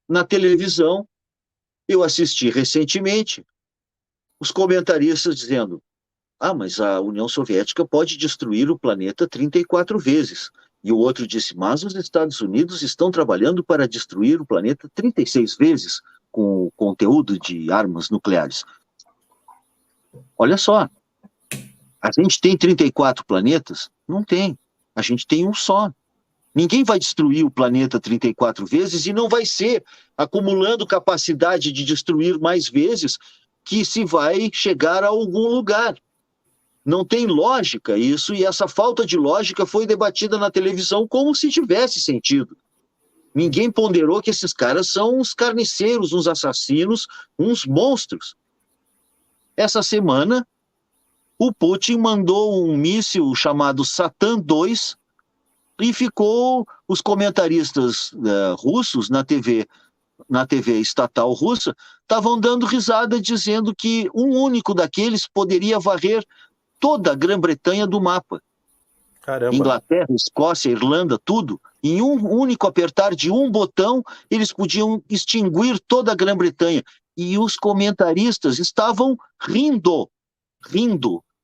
na televisão, eu assisti recentemente os comentaristas dizendo: mas a União Soviética pode destruir o planeta 34 vezes. E o outro disse: mas os Estados Unidos estão trabalhando para destruir o planeta 36 vezes com o conteúdo de armas nucleares. Olha só, a gente tem 34 planetas? Não tem. A gente tem um só. Ninguém vai destruir o planeta 34 vezes e não vai ser acumulando capacidade de destruir mais vezes que se vai chegar a algum lugar. Não tem lógica isso, e essa falta de lógica foi debatida na televisão como se tivesse sentido. Ninguém ponderou que esses caras são uns carniceiros, uns assassinos, uns monstros. Essa semana, o Putin mandou um míssil chamado Satan 2 e ficou os comentaristas russos na TV estatal russa estavam dando risada dizendo que um único daqueles poderia varrer toda a Grã-Bretanha do mapa. Caramba. Inglaterra, Escócia, Irlanda, tudo. Em um único apertar de um botão, eles podiam extinguir toda a Grã-Bretanha. E os comentaristas estavam rindo,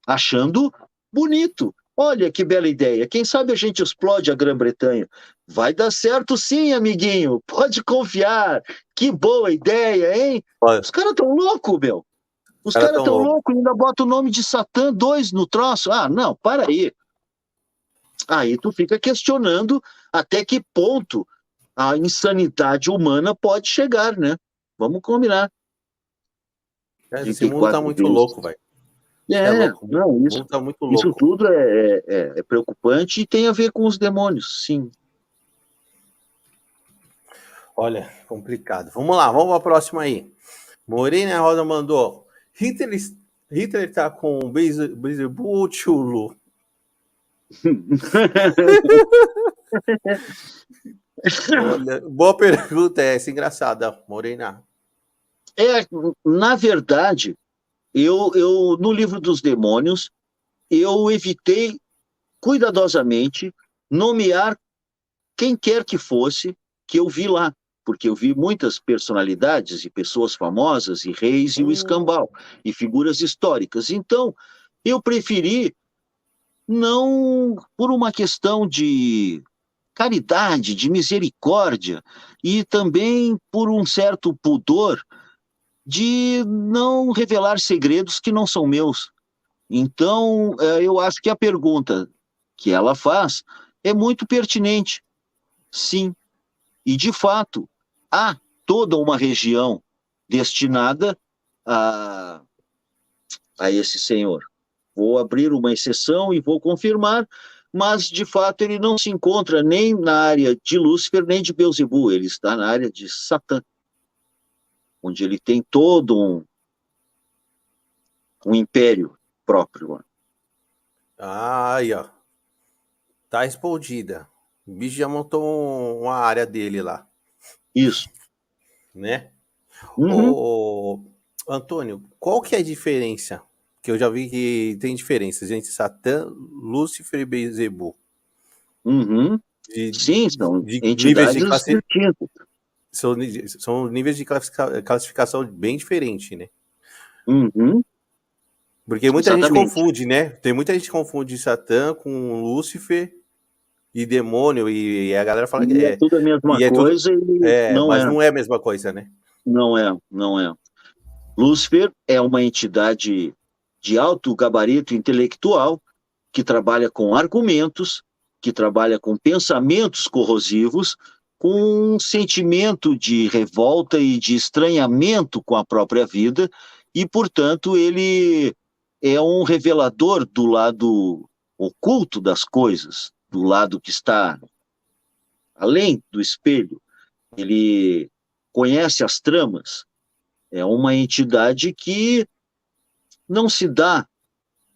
achando bonito. Olha que bela ideia. Quem sabe a gente explode a Grã-Bretanha. Vai dar certo sim, amiguinho. Pode confiar. Que boa ideia, hein? Olha. Os caras estão loucos, meu. Os caras estão loucos e ainda botam o nome de Satã 2 no troço. Não, para aí. Aí tu fica questionando até que ponto a insanidade humana pode chegar, né? Vamos combinar. Esse mundo tá muito louco, velho. Não, isso tá muito louco. Isso tudo é preocupante e tem a ver com os demônios, sim. Olha, complicado. Vamos lá, vamos para a próxima aí. Morena Rosa mandou: Hitler tá com o beisebol chulo. Olha, boa pergunta essa, engraçada, Morena. Na verdade, eu no livro dos demônios, eu evitei cuidadosamente nomear quem quer que fosse que eu vi lá, porque eu vi muitas personalidades e pessoas famosas, e reis e o escambau, e figuras históricas. Então, eu preferi não, por uma questão de caridade, de misericórdia, e também por um certo pudor de não revelar segredos que não são meus. Então, eu acho que a pergunta que ela faz é muito pertinente, sim. E, de fato, há toda uma região destinada a, a esse senhor. Vou abrir uma exceção e vou confirmar, mas, de fato, ele não se encontra nem na área de Lúcifer, nem de Beelzebub, ele está na área de Satã, onde ele tem todo um império próprio. Aí, ó. Tá explodida. O bicho já montou uma área dele lá, Isso. né? Uhum, Ô, Antônio, qual que é a diferença? Que eu já vi que tem diferenças entre Satã, Lúcifer e Beelzebub. uhum. De, Sim, são de níveis de entidades distintas. são níveis de classificação bem diferentes, né? Uhum, Porque muita gente exatamente. confunde, né? Tem muita gente que confunde Satã com Lúcifer e demônio, e a galera fala que E é tudo a mesma e é tudo. coisa e não Mas é, não é a mesma coisa, né? não é, não é. Lúcifer é uma entidade de alto gabarito intelectual que trabalha com argumentos, que trabalha com pensamentos corrosivos, com um sentimento de revolta e de estranhamento com a própria vida, e, portanto, ele é um revelador do lado oculto das coisas, do lado que está além do espelho. Ele conhece as tramas, é uma entidade que não se dá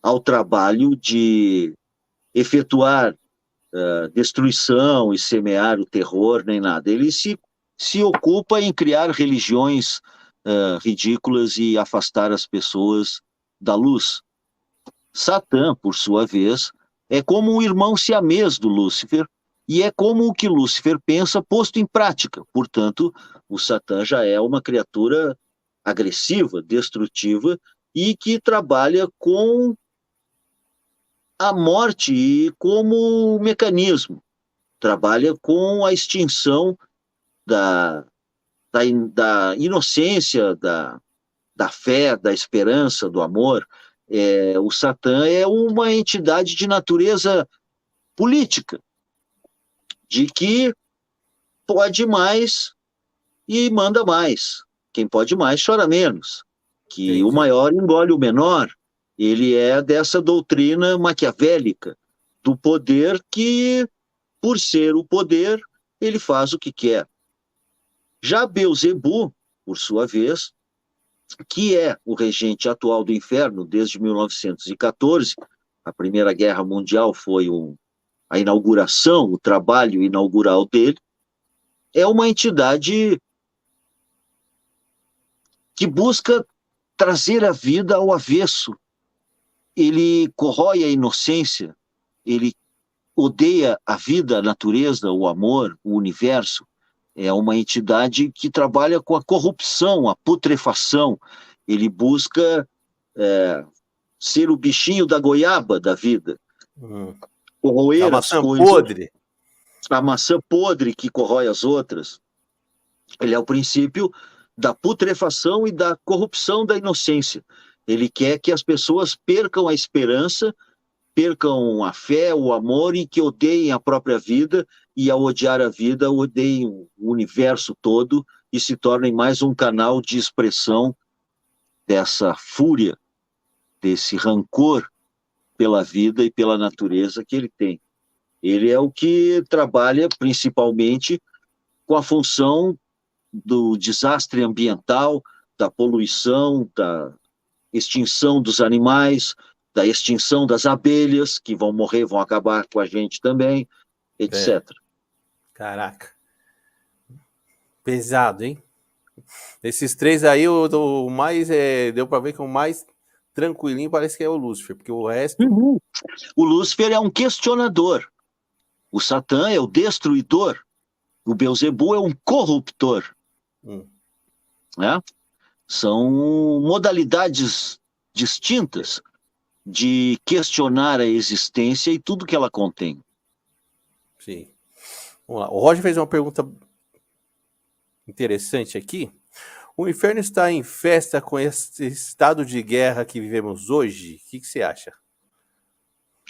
ao trabalho de efetuar destruição e semear o terror, nem nada. Ele se ocupa em criar religiões ridículas e afastar as pessoas da luz. Satã, por sua vez, é como um irmão siamês do Lúcifer, e é como o que Lúcifer pensa posto em prática. Portanto, o Satã já é uma criatura agressiva, destrutiva, e que trabalha com a morte como mecanismo, trabalha com a extinção da, da, da inocência, da fé, da esperança, do amor. O Satã é uma entidade de natureza política, de que pode mais e manda mais. Quem pode mais chora menos. Que o Entendi. maior engole o menor. Ele é dessa doutrina maquiavélica do poder que, por ser o poder, ele faz o que quer. Já Beelzebub, por sua vez, que é o regente atual do inferno desde 1914, a Primeira Guerra Mundial foi a inauguração, o trabalho inaugural dele, é uma entidade que busca trazer a vida ao avesso. Ele corrói a inocência, ele odeia a vida, a natureza, o amor, o universo. É uma entidade que trabalha com a corrupção, a putrefação. Ele busca ser o bichinho da goiaba da vida, Hum. A corroer as maçã coisas, podre. a maçã podre que corrói as outras. Ele é o princípio da putrefação e da corrupção da inocência. Ele quer que as pessoas percam a esperança, percam a fé, o amor e que odeiem a própria vida e, ao odiar a vida, odeiem o universo todo e se tornem mais um canal de expressão dessa fúria, desse rancor pela vida e pela natureza que ele tem. Ele é o que trabalha principalmente com a função do desastre ambiental, da poluição, da extinção dos animais, da extinção das abelhas, que vão morrer, vão acabar com a gente também, É, etc. caraca. Pesado, hein? Esses três aí, o mais deu pra ver que o mais tranquilinho parece que é o Lúcifer, porque o resto. Uhum. O Lúcifer é um questionador, o Satã é o destruidor, o Beelzebub é um corruptor, Hum, né? São modalidades distintas de questionar a existência e tudo que ela contém. sim. Vamos lá. O Roger fez uma pergunta interessante aqui. O inferno está em festa com esse estado de guerra que vivemos hoje? O que você acha?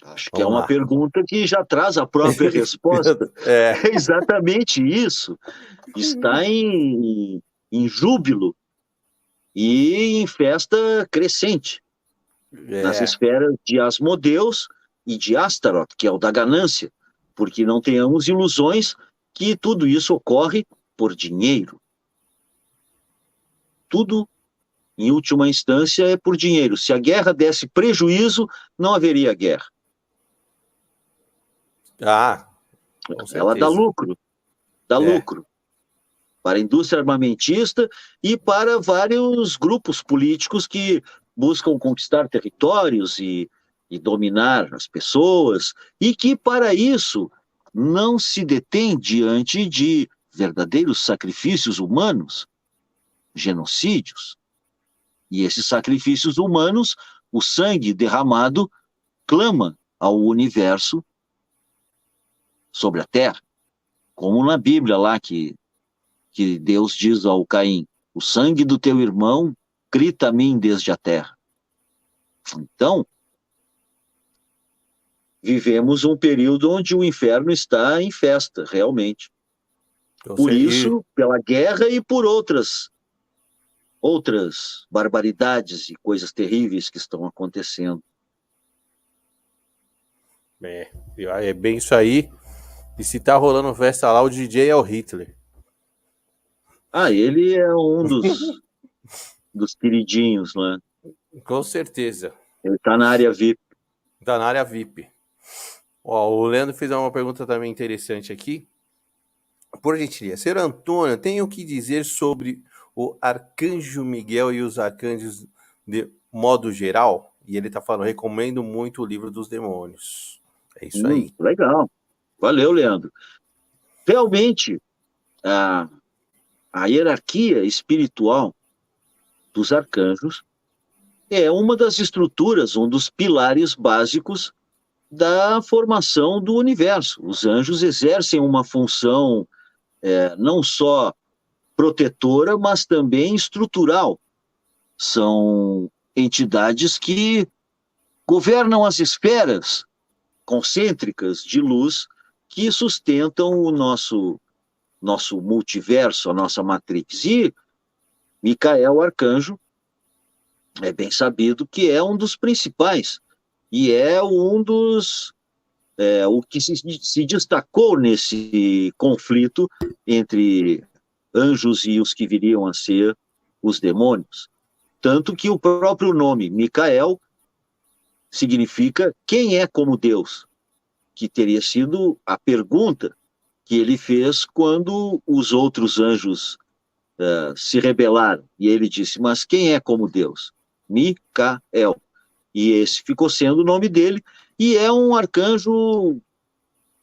Acho que é Vamos uma lá. pergunta que já traz a própria resposta. É, É exatamente isso. Está em júbilo e em festa crescente nas é. esferas de Asmodeus e de Astaroth, que é o da ganância, porque não tenhamos ilusões que tudo isso ocorre por dinheiro. Tudo, em última instância, é por dinheiro. Se a guerra desse prejuízo, não haveria guerra. Ah, com Ela dá certeza. lucro, dá É. lucro para a indústria armamentista e para vários grupos políticos que buscam conquistar territórios e dominar as pessoas, e que, para isso, não se detém diante de verdadeiros sacrifícios humanos, genocídios. E esses sacrifícios humanos, o sangue derramado, clama ao universo sobre a terra, como na Bíblia lá que Deus diz ao Caim: o sangue do teu irmão grita a mim desde a terra. Então, vivemos um período onde o inferno está em festa, realmente. Por E, isso, pela guerra e por outras barbaridades e coisas terríveis que estão acontecendo. é bem isso aí. E se tá rolando festa lá, o DJ é o Hitler. Ah, ele é um dos queridinhos, né? Com certeza. Ele está na área VIP. Tá na área VIP. Ó, o Leandro fez uma pergunta também interessante aqui. Por gentileza, Senhor Antônio, tem o que dizer sobre o Arcanjo Miguel e os arcanjos de modo geral? E ele tá falando, recomendo muito o livro dos demônios. É isso aí. Legal. Valeu, Leandro. Realmente, a, a hierarquia espiritual dos arcanjos é uma das estruturas, um dos pilares básicos da formação do universo. Os anjos exercem uma função não só protetora, mas também estrutural. São entidades que governam as esferas concêntricas de luz que sustentam o nosso multiverso, a nossa matrix. E Micael, arcanjo, é bem sabido que é um dos principais e é um dos o que se destacou nesse conflito entre anjos e os que viriam a ser os demônios. Tanto que o próprio nome Micael significa quem é como Deus, que teria sido a pergunta que ele fez quando os outros anjos se rebelaram. E ele disse, mas quem é como Deus? Micael. E esse ficou sendo o nome dele, e é um arcanjo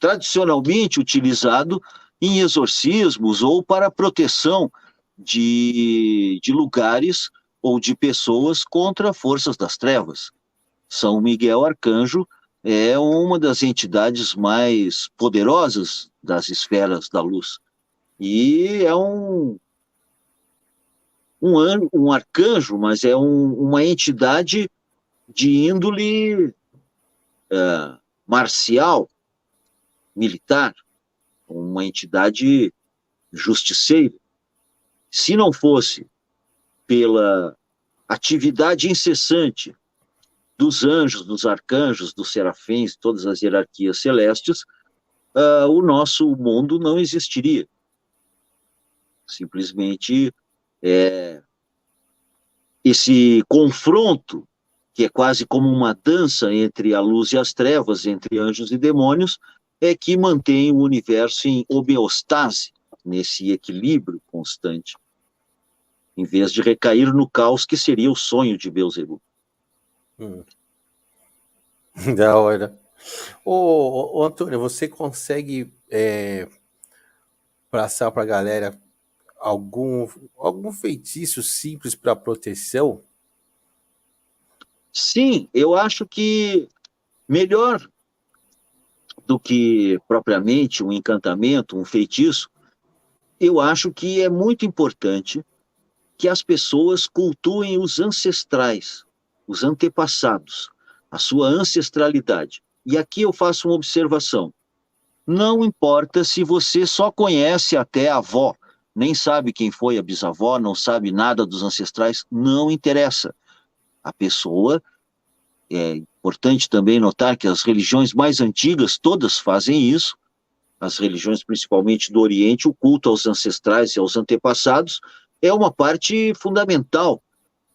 tradicionalmente utilizado em exorcismos ou para proteção de lugares ou de pessoas contra forças das trevas. São Miguel Arcanjo é uma das entidades mais poderosas das esferas da luz. E é um arcanjo, mas é uma entidade de índole marcial, militar, uma entidade justiceira. Se não fosse pela atividade incessante dos anjos, dos arcanjos, dos serafins, todas as hierarquias celestes, o nosso mundo não existiria. Simplesmente esse confronto, que é quase como uma dança entre a luz e as trevas, entre anjos e demônios, é que mantém o universo em homeostase, nesse equilíbrio constante, em vez de recair no caos que seria o sonho de Beelzebub. Da hora. Ô, Antônio, você consegue passar pra galera algum feitiço simples para proteção? Sim, eu acho que melhor do que propriamente um encantamento, um feitiço, eu acho que é muito importante que as pessoas cultuem os ancestrais, os antepassados, a sua ancestralidade. E aqui eu faço uma observação. Não importa se você só conhece até a avó, nem sabe quem foi a bisavó, não sabe nada dos ancestrais, não interessa. A pessoa, é importante também notar que as religiões mais antigas todas fazem isso, as religiões principalmente do Oriente, o culto aos ancestrais e aos antepassados é uma parte fundamental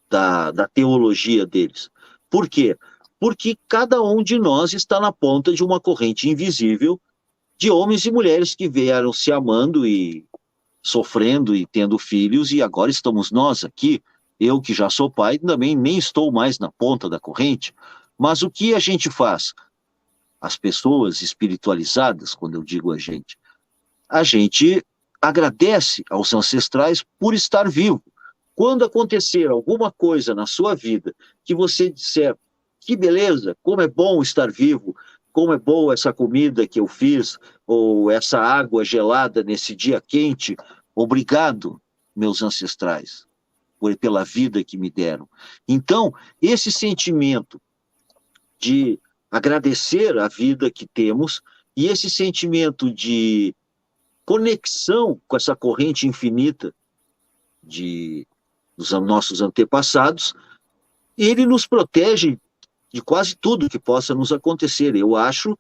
da teologia deles. Por quê? Porque cada um de nós está na ponta de uma corrente invisível de homens e mulheres que vieram se amando e sofrendo e tendo filhos, e agora estamos nós aqui, eu que já sou pai, também nem estou mais na ponta da corrente, mas o que a gente faz? As pessoas espiritualizadas, quando eu digo a gente agradece aos ancestrais por estar vivo. Quando acontecer alguma coisa na sua vida que você disser, que beleza, como é bom estar vivo, como é boa essa comida que eu fiz, ou essa água gelada nesse dia quente, obrigado, meus ancestrais, pela vida que me deram. Então, esse sentimento de agradecer a vida que temos e esse sentimento de conexão com essa corrente infinita dos nossos antepassados, ele nos protege de quase tudo que possa nos acontecer. Eu acho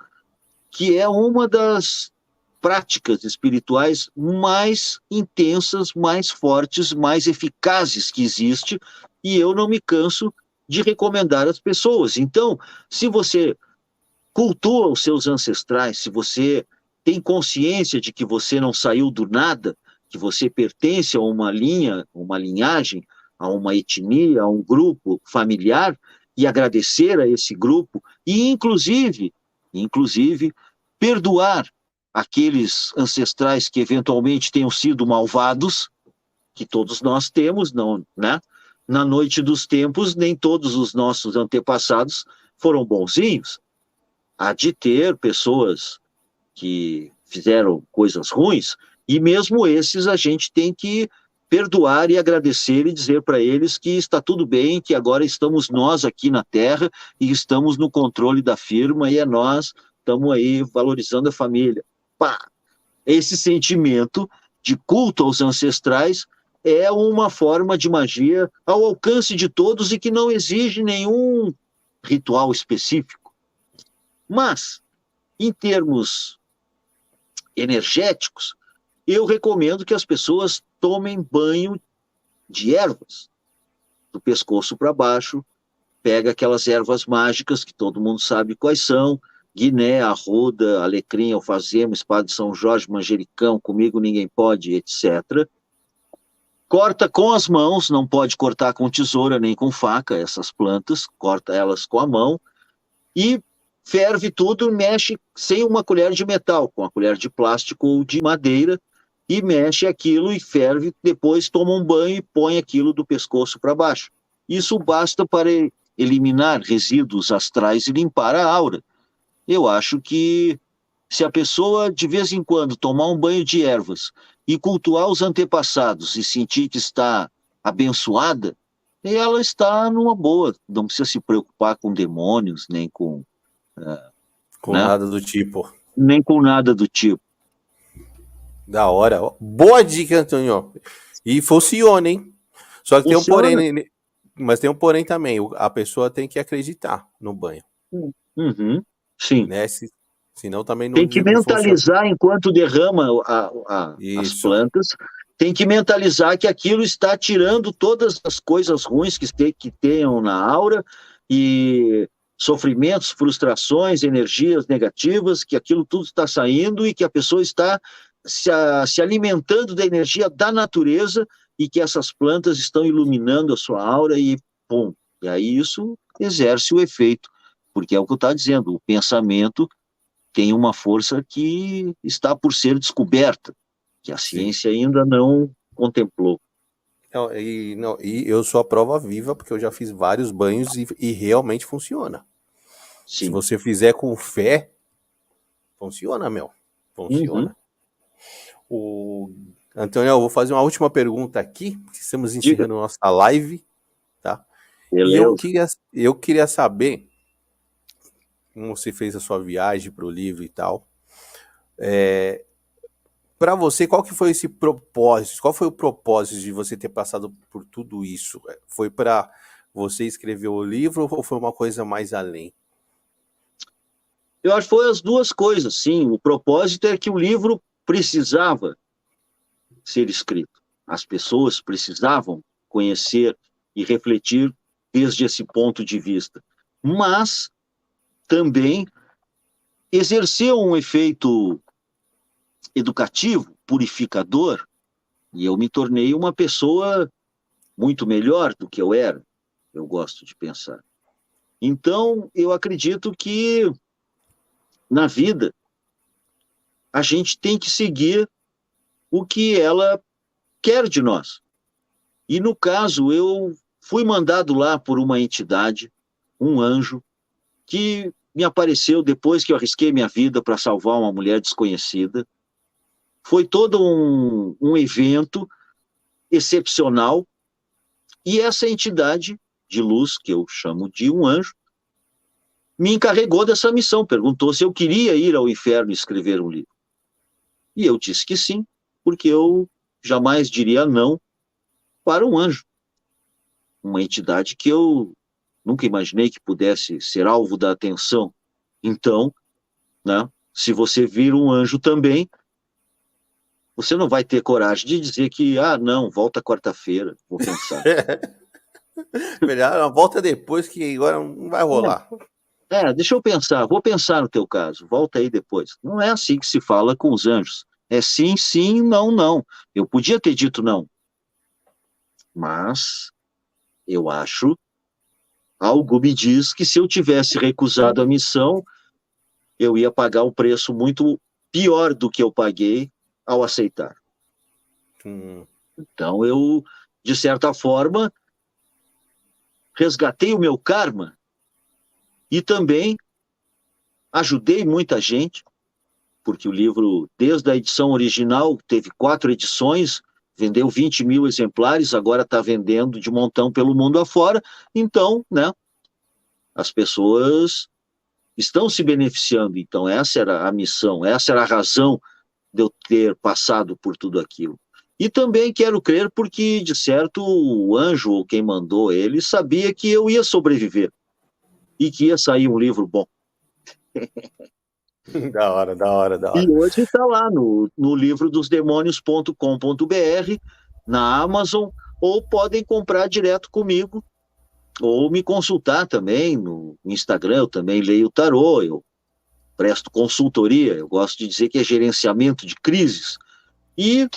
que é uma das práticas espirituais mais intensas, mais fortes, mais eficazes que existe, e eu não me canso de recomendar às pessoas. Então, se você cultua os seus ancestrais, se você tem consciência de que você não saiu do nada, que você pertence a uma linha, uma linhagem, a uma etnia, a um grupo familiar, e agradecer a esse grupo, e inclusive, perdoar aqueles ancestrais que eventualmente tenham sido malvados, que todos nós temos, não, né? Na noite dos tempos, nem todos os nossos antepassados foram bonzinhos. Há de ter pessoas que fizeram coisas ruins, e mesmo esses a gente tem que perdoar e agradecer e dizer para eles que está tudo bem, que agora estamos nós aqui na Terra e estamos no controle da firma e é nós, estamos aí valorizando a família. Pá! Esse sentimento de culto aos ancestrais é uma forma de magia ao alcance de todos e que não exige nenhum ritual específico. Mas, em termos energéticos, eu recomendo que as pessoas tomem banho de ervas, do pescoço para baixo, pega aquelas ervas mágicas que todo mundo sabe quais são, guiné, arruda, alecrim, alfazema, espada de São Jorge, manjericão, comigo ninguém pode, etc. Corta com as mãos, não pode cortar com tesoura nem com faca essas plantas, corta elas com a mão e ferve tudo, mexe sem uma colher de metal, com a colher de plástico ou de madeira, e mexe aquilo e ferve, depois toma um banho e põe aquilo do pescoço para baixo. Isso basta para eliminar resíduos astrais e limpar a aura. Eu acho que se a pessoa de vez em quando tomar um banho de ervas e cultuar os antepassados e sentir que está abençoada, ela está numa boa, não precisa se preocupar com demônios, nem com Com né? nada do tipo. Nem com nada do tipo. Da hora. Boa dica, Antônio. E funciona, hein? Só que Funciona. tem um porém, mas tem um porém também. A pessoa tem que acreditar no banho. Uhum, sim. Né? Senão também Tem que não funciona. mentalizar enquanto derrama as Isso. plantas, tem que mentalizar que aquilo está tirando todas as coisas ruins que tenham na aura e sofrimentos, frustrações, energias negativas, que aquilo tudo está saindo e que a pessoa está se alimentando da energia da natureza e que essas plantas estão iluminando a sua aura e pum. E aí isso exerce o efeito, porque é o que eu estou dizendo, o pensamento tem uma força que está por ser descoberta, que a ciência ainda não contemplou. E eu sou a prova viva, porque eu já fiz vários banhos e realmente funciona. Se Sim. você fizer com fé, Funciona, meu. Uhum. Funciona. O Antônio, eu vou fazer uma última pergunta aqui, porque estamos Diga. encerrando nossa live, tá? E Beleza. eu queria saber como você fez a sua viagem para o livro e tal. Para você, qual que foi esse propósito? Qual foi o propósito de você ter passado por tudo isso? Foi para você escrever o livro ou foi uma coisa mais além? Eu acho que foi as duas coisas, sim. O propósito é que o livro precisava ser escrito. As pessoas precisavam conhecer e refletir desde esse ponto de vista. Mas também exerceu um efeito educativo, purificador, e eu me tornei uma pessoa muito melhor do que eu era, eu gosto de pensar. Então, eu acredito que na vida a gente tem que seguir o que ela quer de nós. E no caso, eu fui mandado lá por uma entidade, um anjo, que me apareceu depois que eu arrisquei minha vida para salvar uma mulher desconhecida. Foi todo um evento excepcional, e essa entidade de luz, que eu chamo de um anjo, me encarregou dessa missão, perguntou se eu queria ir ao inferno e escrever um livro. E eu disse que sim, porque eu jamais diria não para um anjo, uma entidade que eu nunca imaginei que pudesse ser alvo da atenção. Então, né, se você vir um anjo também, você não vai ter coragem de dizer que, não, volta quarta-feira, vou pensar. Melhor, volta depois que agora não vai rolar. Deixa eu pensar, vou pensar no teu caso, volta aí depois. Não é assim que se fala com os anjos. É sim, sim, não, não. Eu podia ter dito não, mas eu acho, algo me diz que se eu tivesse recusado a missão, eu ia pagar um preço muito pior do que eu paguei ao aceitar. Então eu, de certa forma, resgatei o meu karma e também ajudei muita gente, porque o livro, desde a edição original, teve 4 edições, vendeu 20 mil exemplares, agora está vendendo de montão pelo mundo afora. Então, né, as pessoas estão se beneficiando. Então, essa era a missão, essa era a razão de eu ter passado por tudo aquilo. E também quero crer porque, de certo, o anjo, ou quem mandou ele, sabia que eu ia sobreviver e que ia sair um livro bom. Da hora, da hora, da E hora. hoje está lá no livrodosdemônios.com.br, na Amazon, ou podem comprar direto comigo, ou me consultar também no Instagram. Eu também leio tarô, eu presto consultoria, eu gosto de dizer que é gerenciamento de crises. E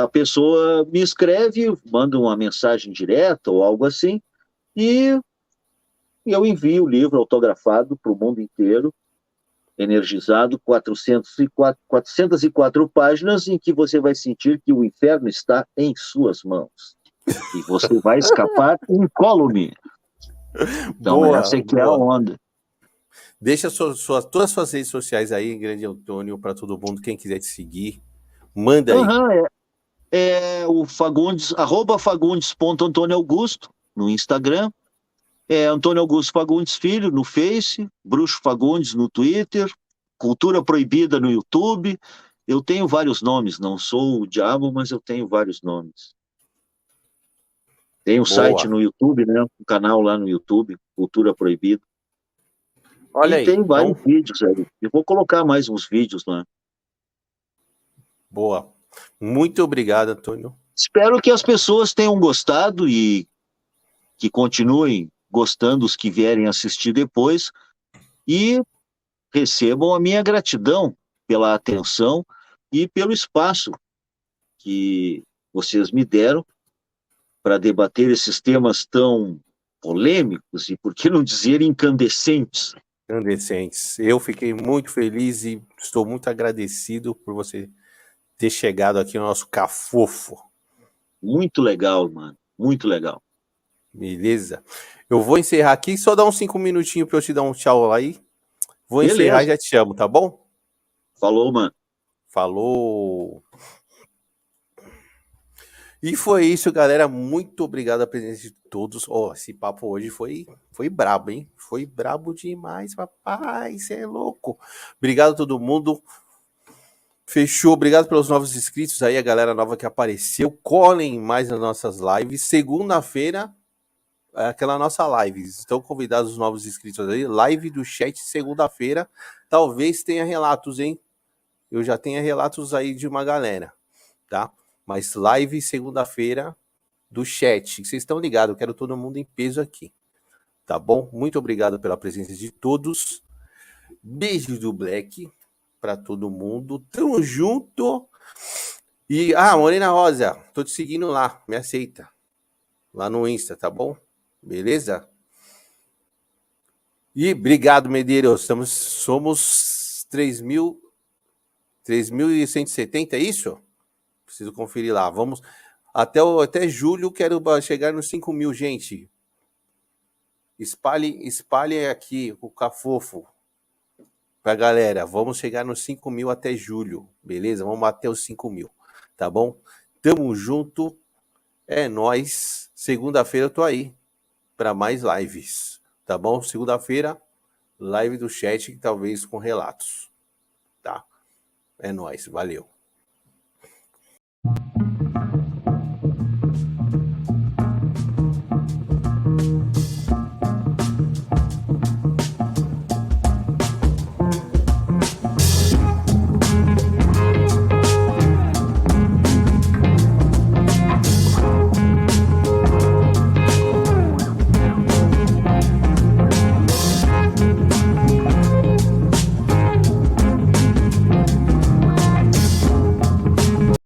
a pessoa me escreve, manda uma mensagem direta ou algo assim, e eu envio o livro autografado para o mundo inteiro, energizado, 404 páginas, em que você vai sentir que o inferno está em suas mãos. E você vai escapar incólume. Então, essa Boa, é que é a boa. onda. Deixa todas as suas redes sociais aí, grande Antônio, para todo mundo, quem quiser te seguir. Manda aí. É o Fagundes, @fagundes.antônio-augusto no Instagram, Antônio Augusto Fagundes Filho no Face, Bruxo Fagundes no Twitter, Cultura Proibida no YouTube. Eu tenho vários nomes, não sou o diabo, mas eu tenho vários nomes. Tem um site Boa. no YouTube, né? Um canal lá no YouTube, Cultura Proibida. Olha E aí. tem vários Então, vídeos aí. Eu vou colocar mais uns vídeos lá. boa. Muito obrigado, Antônio. Espero que as pessoas tenham gostado e que continuem gostando, os que vierem assistir depois, e recebam a minha gratidão pela atenção e pelo espaço que vocês me deram para debater esses temas tão polêmicos e, por que não dizer, incandescentes. Incandescentes. Eu fiquei muito feliz e estou muito agradecido por você ter chegado aqui no nosso cafofo. Muito legal, mano. Muito legal. Beleza? Eu vou encerrar aqui, só dar uns 5 minutinhos para eu te dar um tchau aí. Vou encerrar e Beleza. já te chamo, tá bom? Falou, mano. Falou! E foi isso, galera. Muito obrigado a presença de todos. Ó, esse papo hoje foi brabo, hein? Foi brabo demais, papai. Você é louco. Obrigado a todo mundo. Fechou. Obrigado pelos novos inscritos aí, a galera nova que apareceu. Colhem mais nas nossas lives. Segunda-feira, é aquela nossa live. Estão convidados os novos inscritos aí. Live do chat, segunda-feira. Talvez tenha relatos, hein? Eu já tenho relatos aí de uma galera, tá? Mas live segunda-feira do chat. Vocês estão ligados, eu quero todo mundo em peso aqui. Tá bom? Muito obrigado pela presença de todos. Beijo do Black para todo mundo. Tamo junto. E, Morena Rosa, tô te seguindo lá, me aceita. Lá no Insta, tá bom? Beleza? E obrigado, Medeiros. Somos 3.170, é isso? Preciso conferir lá. Vamos até julho, quero chegar nos 5.000, gente. Espalhe aqui o Cafofo pra galera. Vamos chegar nos 5.000 até julho, beleza? Vamos até os 5.000, tá bom? Tamo junto. É nóis. Segunda-feira eu tô aí para mais lives, tá bom? Segunda-feira, live do chat, talvez com relatos, tá? É nóis. Valeu.